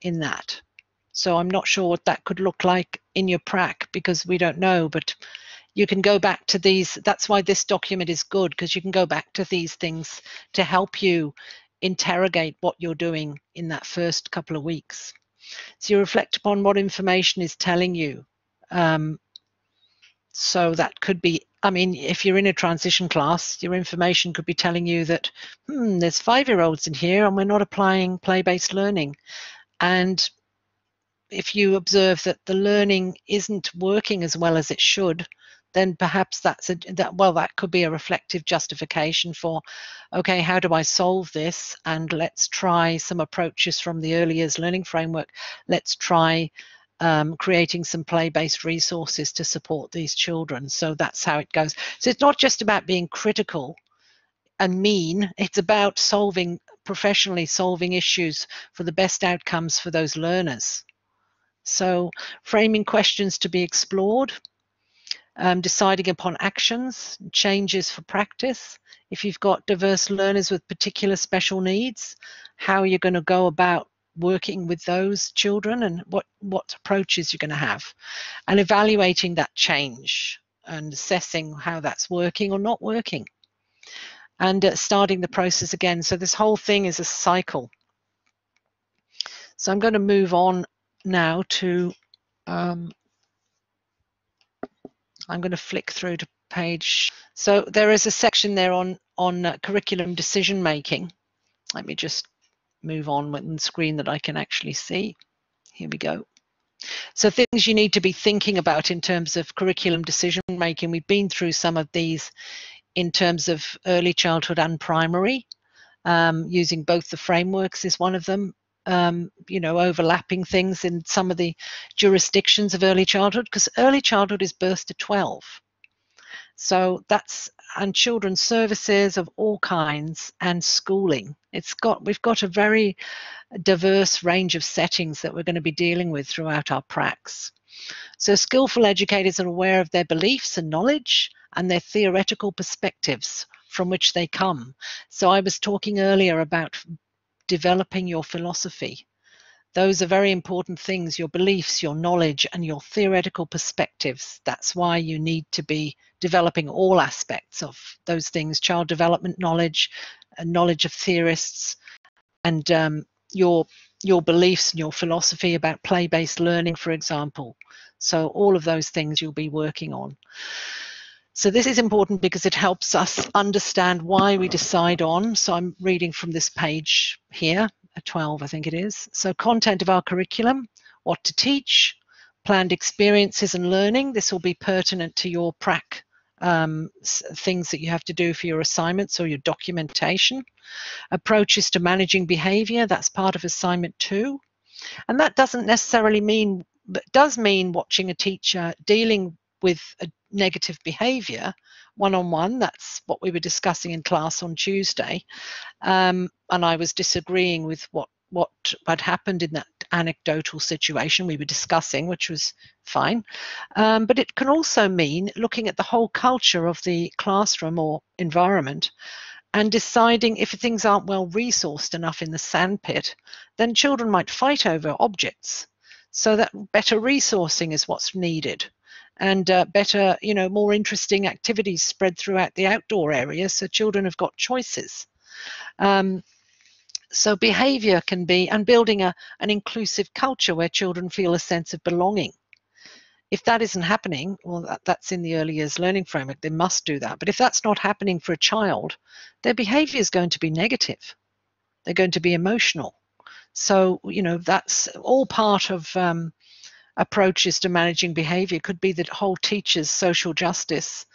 in that. So I'm not sure what that could look like in your prac, because we don't know, but you can go back to these. That's why this document is good, because you can go back to these things to help you interrogate what you're doing in that first couple of weeks. So you reflect upon what information is telling you. So that could be, I mean, if you're in a transition class, your information could be telling you that, there's 5-year-olds in here and we're not applying play-based learning. And if you observe that the learning isn't working as well as it should, then perhaps that could be a reflective justification for, okay, how do I solve this? And let's try some approaches from the early years learning framework. Let's try creating some play-based resources to support these children. So that's how it goes. So it's not just about being critical and mean, it's about professionally solving issues for the best outcomes for those learners. So framing questions to be explored, deciding upon actions, changes for practice. If you've got diverse learners with particular special needs, how you're going to go about working with those children and what approaches you're going to have, and evaluating that change and assessing how that's working or not working, and starting the process again. So this whole thing is a cycle. So I'm going to move on now to I'm going to flick through to page. So there is a section there on curriculum decision making. Let me just move on with the screen that I can actually see. Here we go. So things you need to be thinking about in terms of curriculum decision making. We've been through some of these in terms of early childhood and primary. Using both the frameworks is one of them. Overlapping things in some of the jurisdictions of early childhood, because early childhood is birth to 12. So and children's services of all kinds and schooling. We've got a very diverse range of settings that we're going to be dealing with throughout our pracs. So skillful educators are aware of their beliefs and knowledge and their theoretical perspectives from which they come. So I was talking earlier about developing your philosophy. Those are very important things, your beliefs, your knowledge, and your theoretical perspectives. That's why you need to be developing all aspects of those things, child development knowledge, knowledge of theorists, and your beliefs and your philosophy about play-based learning, for example. So all of those things you'll be working on. So this is important because it helps us understand why we decide on. So I'm reading from this page here, 12 I think it is. So content of our curriculum, what to teach, planned experiences and learning. This will be pertinent to your prac things that you have to do for your assignments or your documentation. Approaches to managing behavior, that's part of assignment 2. And that doesn't necessarily mean, but does mean watching a teacher dealing with a negative behavior one-on-one. That's what we were discussing in class on Tuesday. And I was disagreeing with what had happened in that anecdotal situation we were discussing, which was fine. But it can also mean looking at the whole culture of the classroom or environment and deciding if things aren't well resourced enough in the sandpit, then children might fight over objects. So that better resourcing is what's needed, and better, more interesting activities spread throughout the outdoor areas so children have got choices. So behavior can be, and building an inclusive culture where children feel a sense of belonging. If that isn't happening, well, that's in the early years learning framework, they must do that. But if that's not happening for a child, their behavior is going to be negative. They're going to be emotional. So, that's all part of approaches to managing behavior. Could be the whole teacher's social justice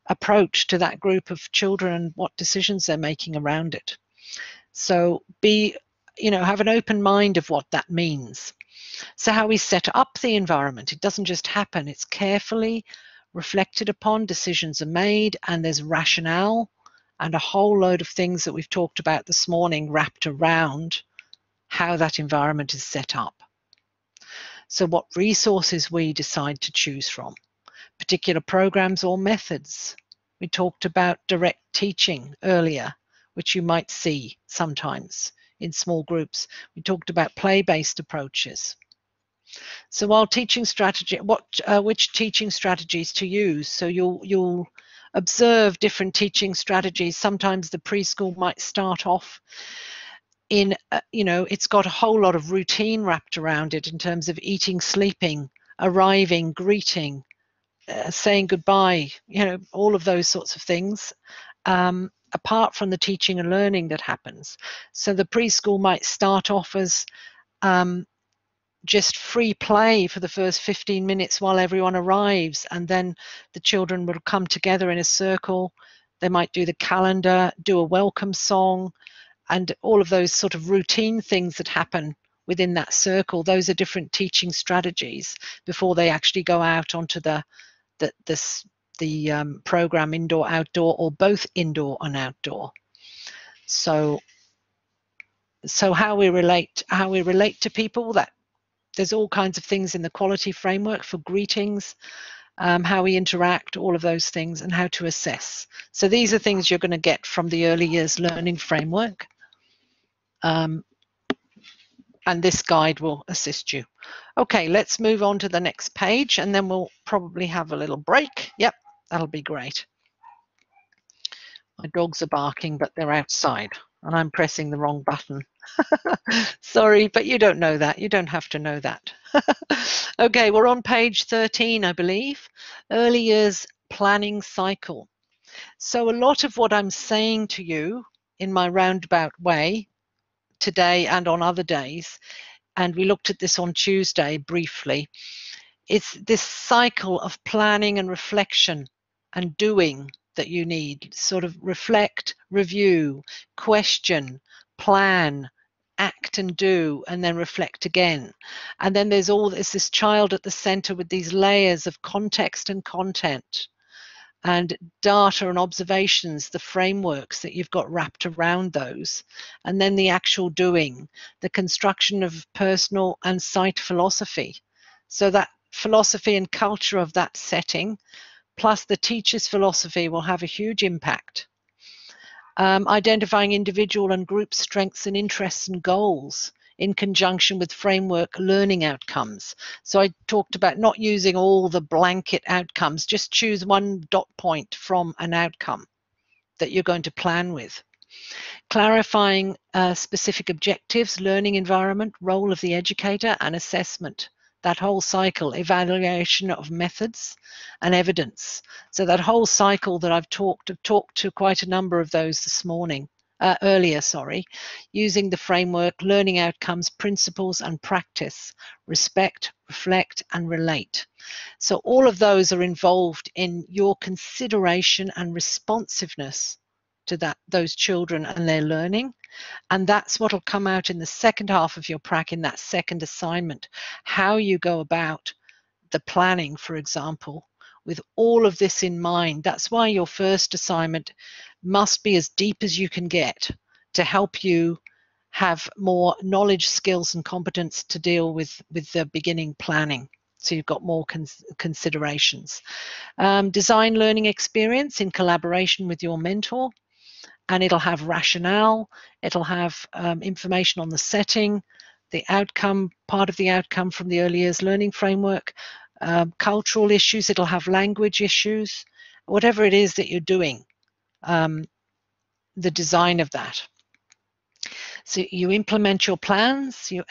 approach to that group of children and what decisions they're making around it. So have an open mind of what that means. So how we set up the environment, it doesn't just happen, it's carefully reflected upon, decisions are made, and there's rationale and a whole load of things that we've talked about this morning wrapped around how that environment is set up. So what resources we decide to choose from, particular programs or methods. We talked about direct teaching earlier, which you might see sometimes in small groups. We talked about play-based approaches. So while teaching strategy, which teaching strategies to use? So you'll observe different teaching strategies. Sometimes the preschool might start off in, it's got a whole lot of routine wrapped around it in terms of eating, sleeping, arriving, greeting, saying goodbye, all of those sorts of things, apart from the teaching and learning that happens. So the preschool might start off as just free play for the first 15 minutes while everyone arrives, and then the children will come together in a circle. They might do the calendar, do a welcome song, and all of those sort of routine things that happen within that circle. Those are different teaching strategies before they actually go out onto the program, indoor, outdoor, or both indoor and outdoor. So how we relate to people, that there's all kinds of things in the quality framework for greetings, how we interact, all of those things, and how to assess. So these are things you're going to get from the early years learning framework. And this guide will assist you. Okay, let's move on to the next page, and then we'll probably have a little break. Yep, that'll be great. My dogs are barking, but they're outside, and I'm pressing the wrong button. Sorry, but you don't know that. You don't have to know that. Okay, we're on page 13, I believe. Early years planning cycle. So a lot of what I'm saying to you in my roundabout way today and on other days, and we looked at this on Tuesday briefly, it's this cycle of planning and reflection and doing that you need. Sort of reflect, review, question, plan, act and do, and then reflect again. And then there's this child at the center with these layers of context and content and data and observations, the frameworks that you've got wrapped around those, and then the actual doing, the construction of personal and site philosophy. So that philosophy and culture of that setting, plus the teacher's philosophy, will have a huge impact. Identifying individual and group strengths and interests and goals in conjunction with framework learning outcomes. So I talked about not using all the blanket outcomes, just choose one dot point from an outcome that you're going to plan with. Clarifying specific objectives, learning environment, role of the educator, and assessment. That whole cycle, evaluation of methods and evidence. So that whole cycle that I've talked to quite a number of those this morning, earlier, using the framework, learning outcomes, principles, and practice, respect, reflect, and relate. So all of those are involved in your consideration and responsiveness to those children and their learning. And that's what will come out in the second half of your prac, in that second assignment, how you go about the planning, for example, with all of this in mind. That's why your first assignment must be as deep as you can get to help you have more knowledge, skills, and competence to deal with the beginning planning. So you've got more considerations. Design learning experience in collaboration with your mentor. And it'll have rationale, it'll have information on the setting, the outcome, part of the outcome from the early years learning framework, cultural issues, it'll have language issues, whatever it is that you're doing, the design of that. So you implement your plans, your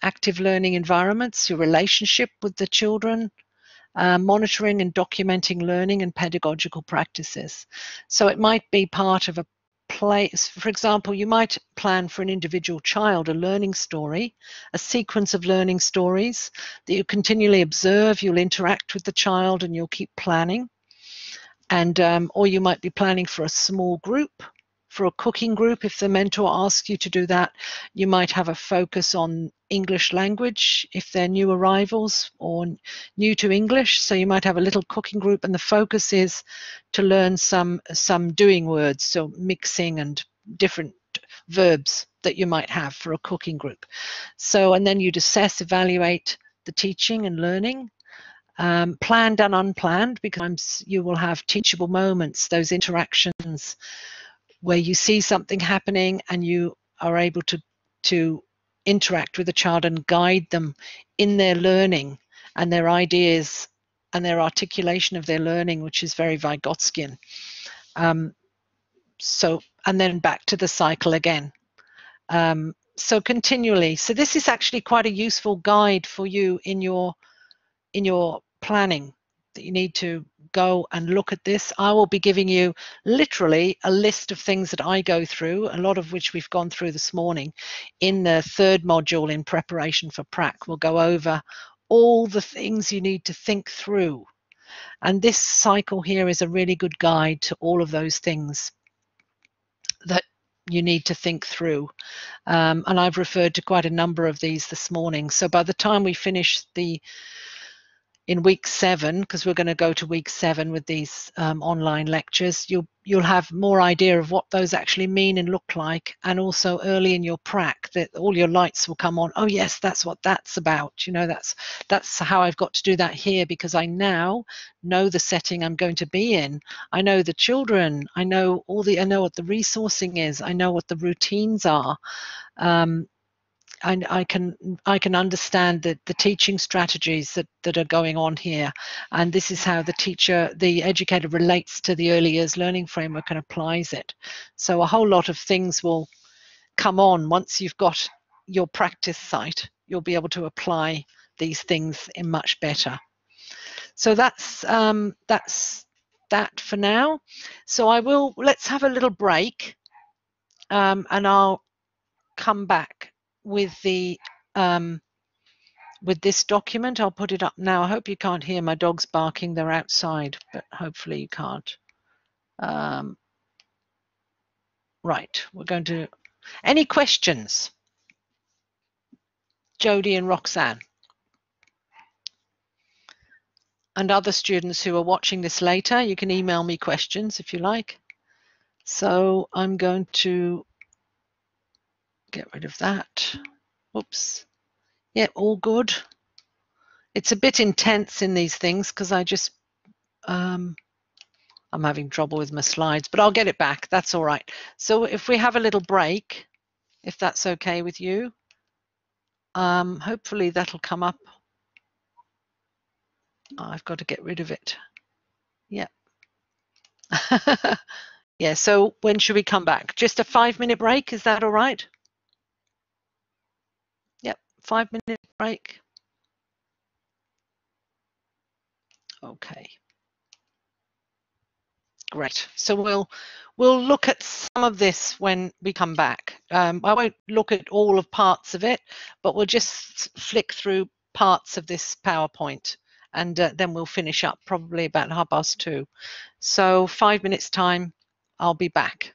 active learning environments, your relationship with the children, monitoring and documenting learning and pedagogical practices. So it might be part of a place. For example, you might plan for an individual child a learning story, a sequence of learning stories that you continually observe. You'll interact with the child and you'll keep planning. And or you might be planning for a small group, for a cooking group. If the mentor asks you to do that, you might have a focus on English language if they're new arrivals or new to English. So you might have a little cooking group, and the focus is to learn some doing words, so mixing and different verbs that you might have for a cooking group. So, and then you'd assess, evaluate the teaching and learning. Planned and unplanned, because you will have teachable moments, those interactions where you see something happening and you are able to interact with the child and guide them in their learning and their ideas and their articulation of their learning, which is very Vygotskian. So, and then back to the cycle again. So continually. So this is actually quite a useful guide for you in your planning that you need to go and look at this. I will be giving you literally a list of things that I go through, a lot of which we've gone through this morning in the third module in preparation for prac. We'll go over all the things you need to think through. And this cycle here is a really good guide to all of those things that you need to think through. And I've referred to quite a number of these this morning. So by the time we finish in week 7, because we're going to go to week 7 with these online lectures, you'll have more idea of what those actually mean and look like, and also early in your prac that all your lights will come on. Oh yes, that's what that's about. You know, that's how I've got to do that here, because I now know the setting I'm going to be in. I know the children. I know I know what the resourcing is. I know what the routines are. I can understand the teaching strategies that are going on here, and this is how the educator relates to the early years learning framework and applies it. So a whole lot of things will come on once you've got your practice site. You'll be able to apply these things in much better. So that's that for now. So let's have a little break, and I'll come back with with this document. I'll put it up now. I hope you can't hear my dogs barking. They're outside, but hopefully you can't. Right, we're going to... Any questions? Jodie and Roxanne. And other students who are watching this later, you can email me questions if you like. So I'm going to get rid of that. Oops. Yeah, all good. It's a bit intense in these things because I just... I'm having trouble with my slides, but I'll get it back. That's all right. So if we have a little break, if that's okay with you, hopefully that'll come up. I've got to get rid of it. Yeah. Yeah, so when should we come back? Just a 5-minute break, is that all right? Yep, 5-minute break. Okay. Great. So we'll look at some of this when we come back. I won't look at all of parts of it, but we'll just flick through parts of this PowerPoint, and then we'll finish up probably about 2:30. So 5 minutes time, I'll be back.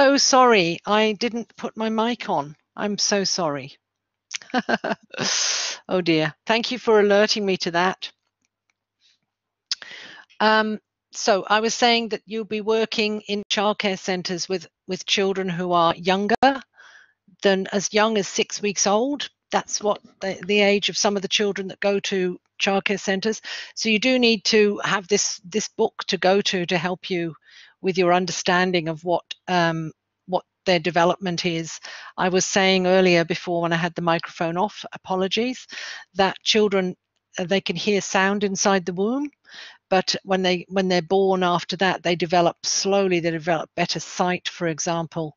so sorry. I didn't put my mic on. I'm so sorry. Oh dear. Thank you for alerting me to that. So I was saying that you'll be working in childcare centres with children who are younger than as young as 6 weeks old. That's what the age of some of the children that go to childcare centres. So you do need to have this book to go to help you with your understanding of what their development is. I was saying earlier before when I had the microphone off, apologies, that children they can hear sound inside the womb, but when they're born after that, they develop slowly. They develop better sight, for example,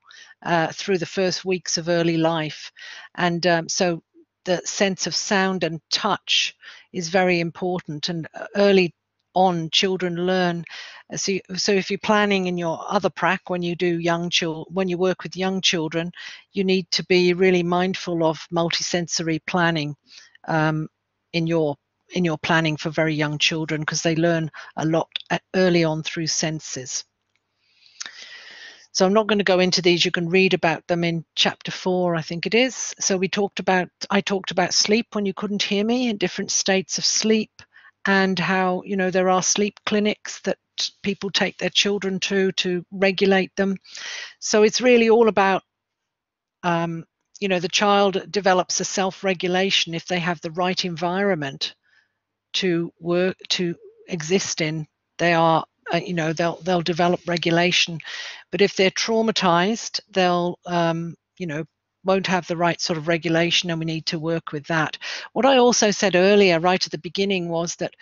through the first weeks of early life, and so the sense of sound and touch is very important. And early on, children learn. So if you're planning in your other prac when you do when you work with young children, you need to be really mindful of multisensory planning in your planning for very young children, because they learn a lot early on through senses. So I'm not going to go into these. You can read about them in chapter 4, I think it is. So I talked about sleep when you couldn't hear me, in different states of sleep, and how, there are sleep clinics that people take their children to regulate them. So it's really all about, the child develops a self-regulation if they have the right environment to work to exist in. They are they'll develop regulation, but if they're traumatized, they'll won't have the right sort of regulation, and we need to work with that. What I also said earlier right at the beginning was that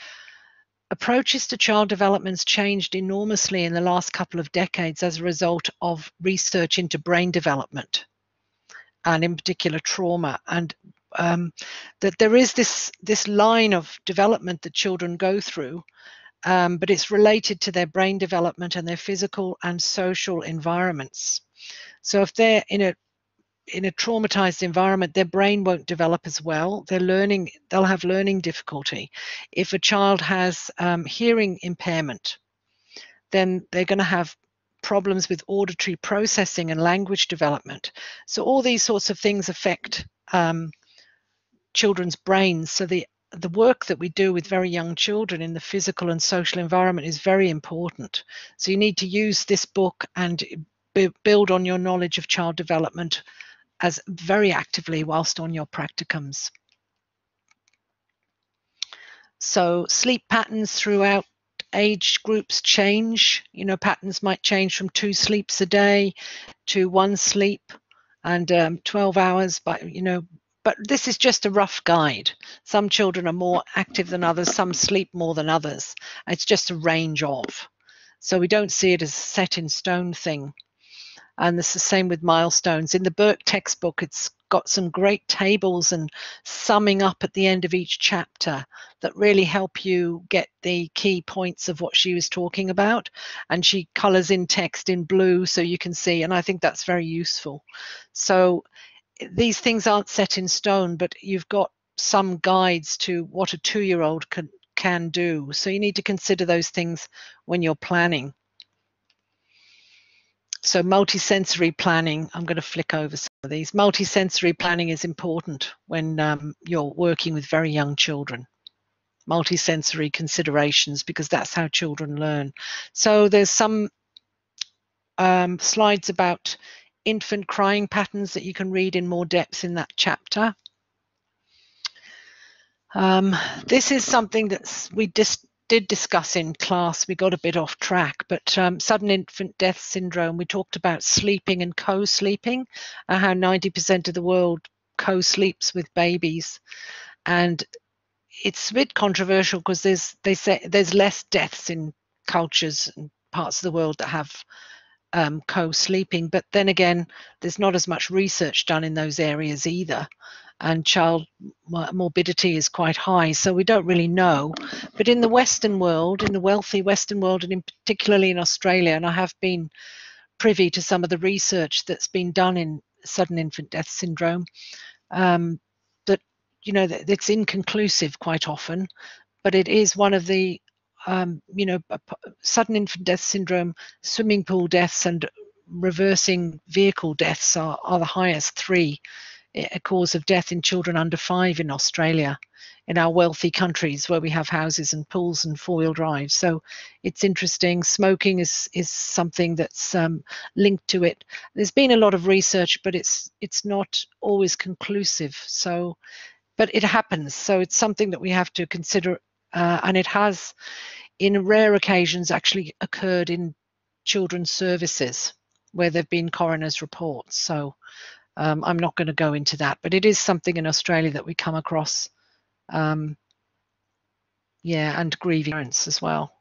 approaches to child development's changed enormously in the last couple of decades as a result of research into brain development, and in particular trauma, and that there is this line of development that children go through, but it's related to their brain development and their physical and social environments. So if they're in a traumatized environment, their brain won't develop as well. They'll have learning difficulty. If a child has hearing impairment, then they're going to have problems with auditory processing and language development. So all these sorts of things affect children's brains. So the work that we do with very young children in the physical and social environment is very important. So you need to use this book and build on your knowledge of child development as very actively whilst on your practicums. So sleep patterns throughout age groups change. Patterns might change from 2 sleeps a day to 1 sleep and 12 hours, but this is just a rough guide. Some children are more active than others, some sleep more than others. It's just a range of. So we don't see it as a set in stone thing. And it's the same with milestones. In the Burke textbook, it's got some great tables and summing up at the end of each chapter that really help you get the key points of what she was talking about. And she colors in text in blue so you can see, and I think that's very useful. So these things aren't set in stone, but you've got some guides to what a 2-year-old can do. So you need to consider those things when you're planning. So multisensory planning, I'm going to flick over some of these. Multisensory planning is important when you're working with very young children. Multisensory considerations, because that's how children learn. So there's some slides about infant crying patterns that you can read in more depth in that chapter. This is something that we did discuss in class. We got a bit off track, but sudden infant death syndrome, we talked about sleeping and co-sleeping, how 90% of the world co-sleeps with babies. And it's a bit controversial because they say there's less deaths in cultures and parts of the world that have co-sleeping, but then again, there's not as much research done in those areas either, and child morbidity is quite high, so we don't really know. But in the Western world, in the wealthy Western world, and particularly in Australia, and I have been privy to some of the research that's been done in sudden infant death syndrome, that it's inconclusive quite often, but it is one of the sudden infant death syndrome, swimming pool deaths, and reversing vehicle deaths are the highest three a cause of death in children under 5 in Australia, in our wealthy countries where we have houses and pools and four-wheel drive. So it's interesting. Smoking is something that's linked to it. There's been a lot of research, but it's not always conclusive. So, but it happens. So it's something that we have to consider, and it has, in rare occasions, actually occurred in children's services where there've been coroner's reports. So I'm not going to go into that, but it is something in Australia that we come across. Yeah, and grieving parents as well.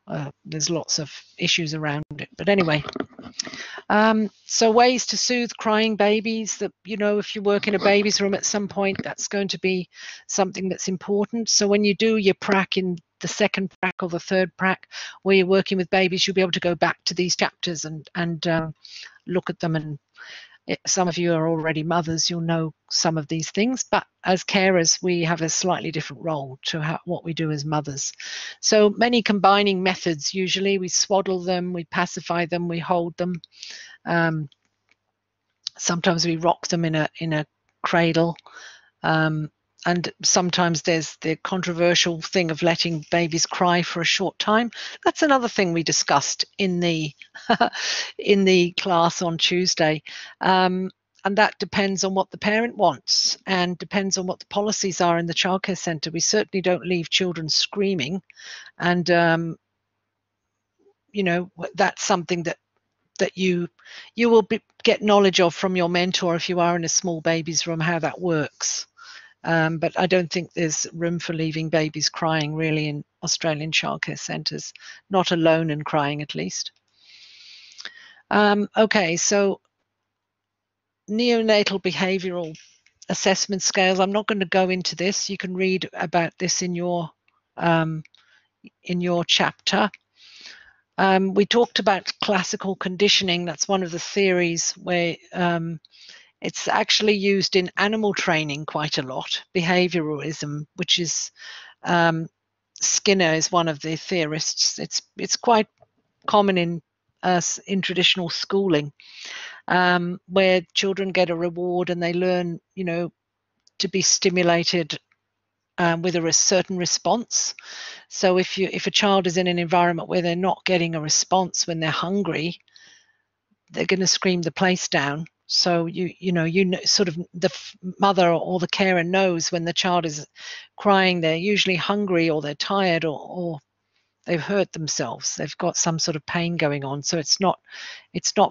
There's lots of issues around it. But anyway, so ways to soothe crying babies. That, you know, if you work in a baby's room at some point, that's going to be something that's important. So when you do your prac in the second prac or the third prac, where you're working with babies, you'll be able to go back to these chapters and look at them. And some of you are already mothers, you'll know some of these things, but as carers, we have a slightly different role to what we do as mothers. So many combining methods. Usually we swaddle them, we pacify them, we hold them. Sometimes we rock them in a cradle. And sometimes there's the controversial thing of letting babies cry for a short time. That's another thing we discussed in the in the class on Tuesday. And that depends on what the parent wants and depends on what the policies are in the childcare centre. We certainly don't leave children screaming, and you know, that's something that you will get knowledge of from your mentor if you are in a small baby's room, how that works. But I don't think there's room for leaving babies crying really in Australian childcare centres, not alone and crying at least. Okay, so neonatal behavioural assessment scales. I'm not going to go into this. You can read about this in your chapter. We talked about classical conditioning. That's one of the theories where it's actually used in animal training quite a lot. Behavioralism, which is Skinner is one of the theorists. It's quite common in traditional schooling, where children get a reward and they learn, you know, to be stimulated with a certain response. So if a child is in an environment where they're not getting a response when they're hungry, they're going to scream the place down. So you know sort of the mother or the carer knows when the child is crying, they're usually hungry or they're tired or they've hurt themselves. They've got some sort of pain going on. So it's not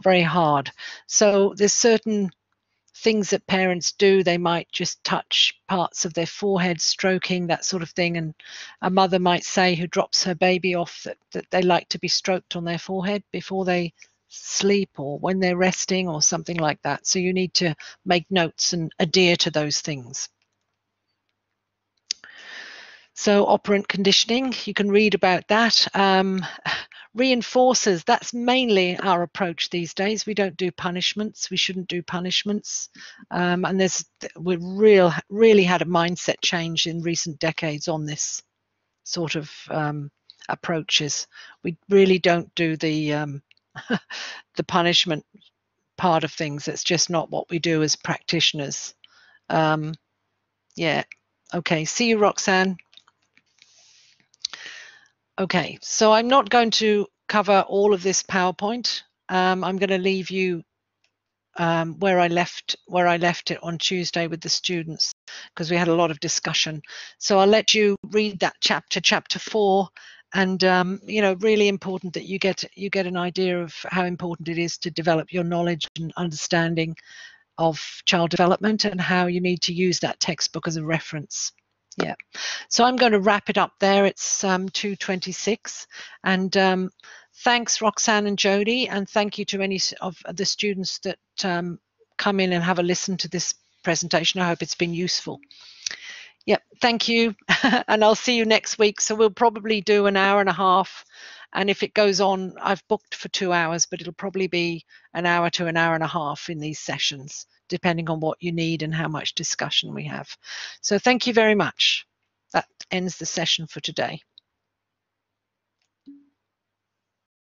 very hard. So there's certain things that parents do. They might just touch parts of their forehead, stroking, that sort of thing. And a mother might say, who drops her baby off, that they like to be stroked on their forehead before they sleep or when they're resting or something like that. So you need to make notes and adhere to those things. So operant conditioning, you can read about that. Reinforcers, that's mainly our approach these days. We don't do punishments. We shouldn't do punishments. And we've really had a mindset change in recent decades on this sort of approaches. We really don't do the the punishment part of things. It's just not what we do as practitioners. Yeah. Okay. See you, Roxanne. Okay, so I'm not going to cover all of this PowerPoint. I'm going to leave you where I left it on Tuesday with the students, because we had a lot of discussion. So I'll let you read that chapter 4, and you know, really important that you get an idea of how important it is to develop your knowledge and understanding of child development and how you need to use that textbook as a reference. Yeah, so I'm going to wrap it up there. It's 2:26, and thanks Roxanne and Jody, and thank you to any of the students that come in and have a listen to this presentation. I hope it's been useful. Yep, thank you, and I'll see you next week. So we'll probably do an hour and a half, and if it goes on, I've booked for 2 hours, but it'll probably be an hour to an hour and a half in these sessions, depending on what you need and how much discussion we have. So thank you very much. That ends the session for today.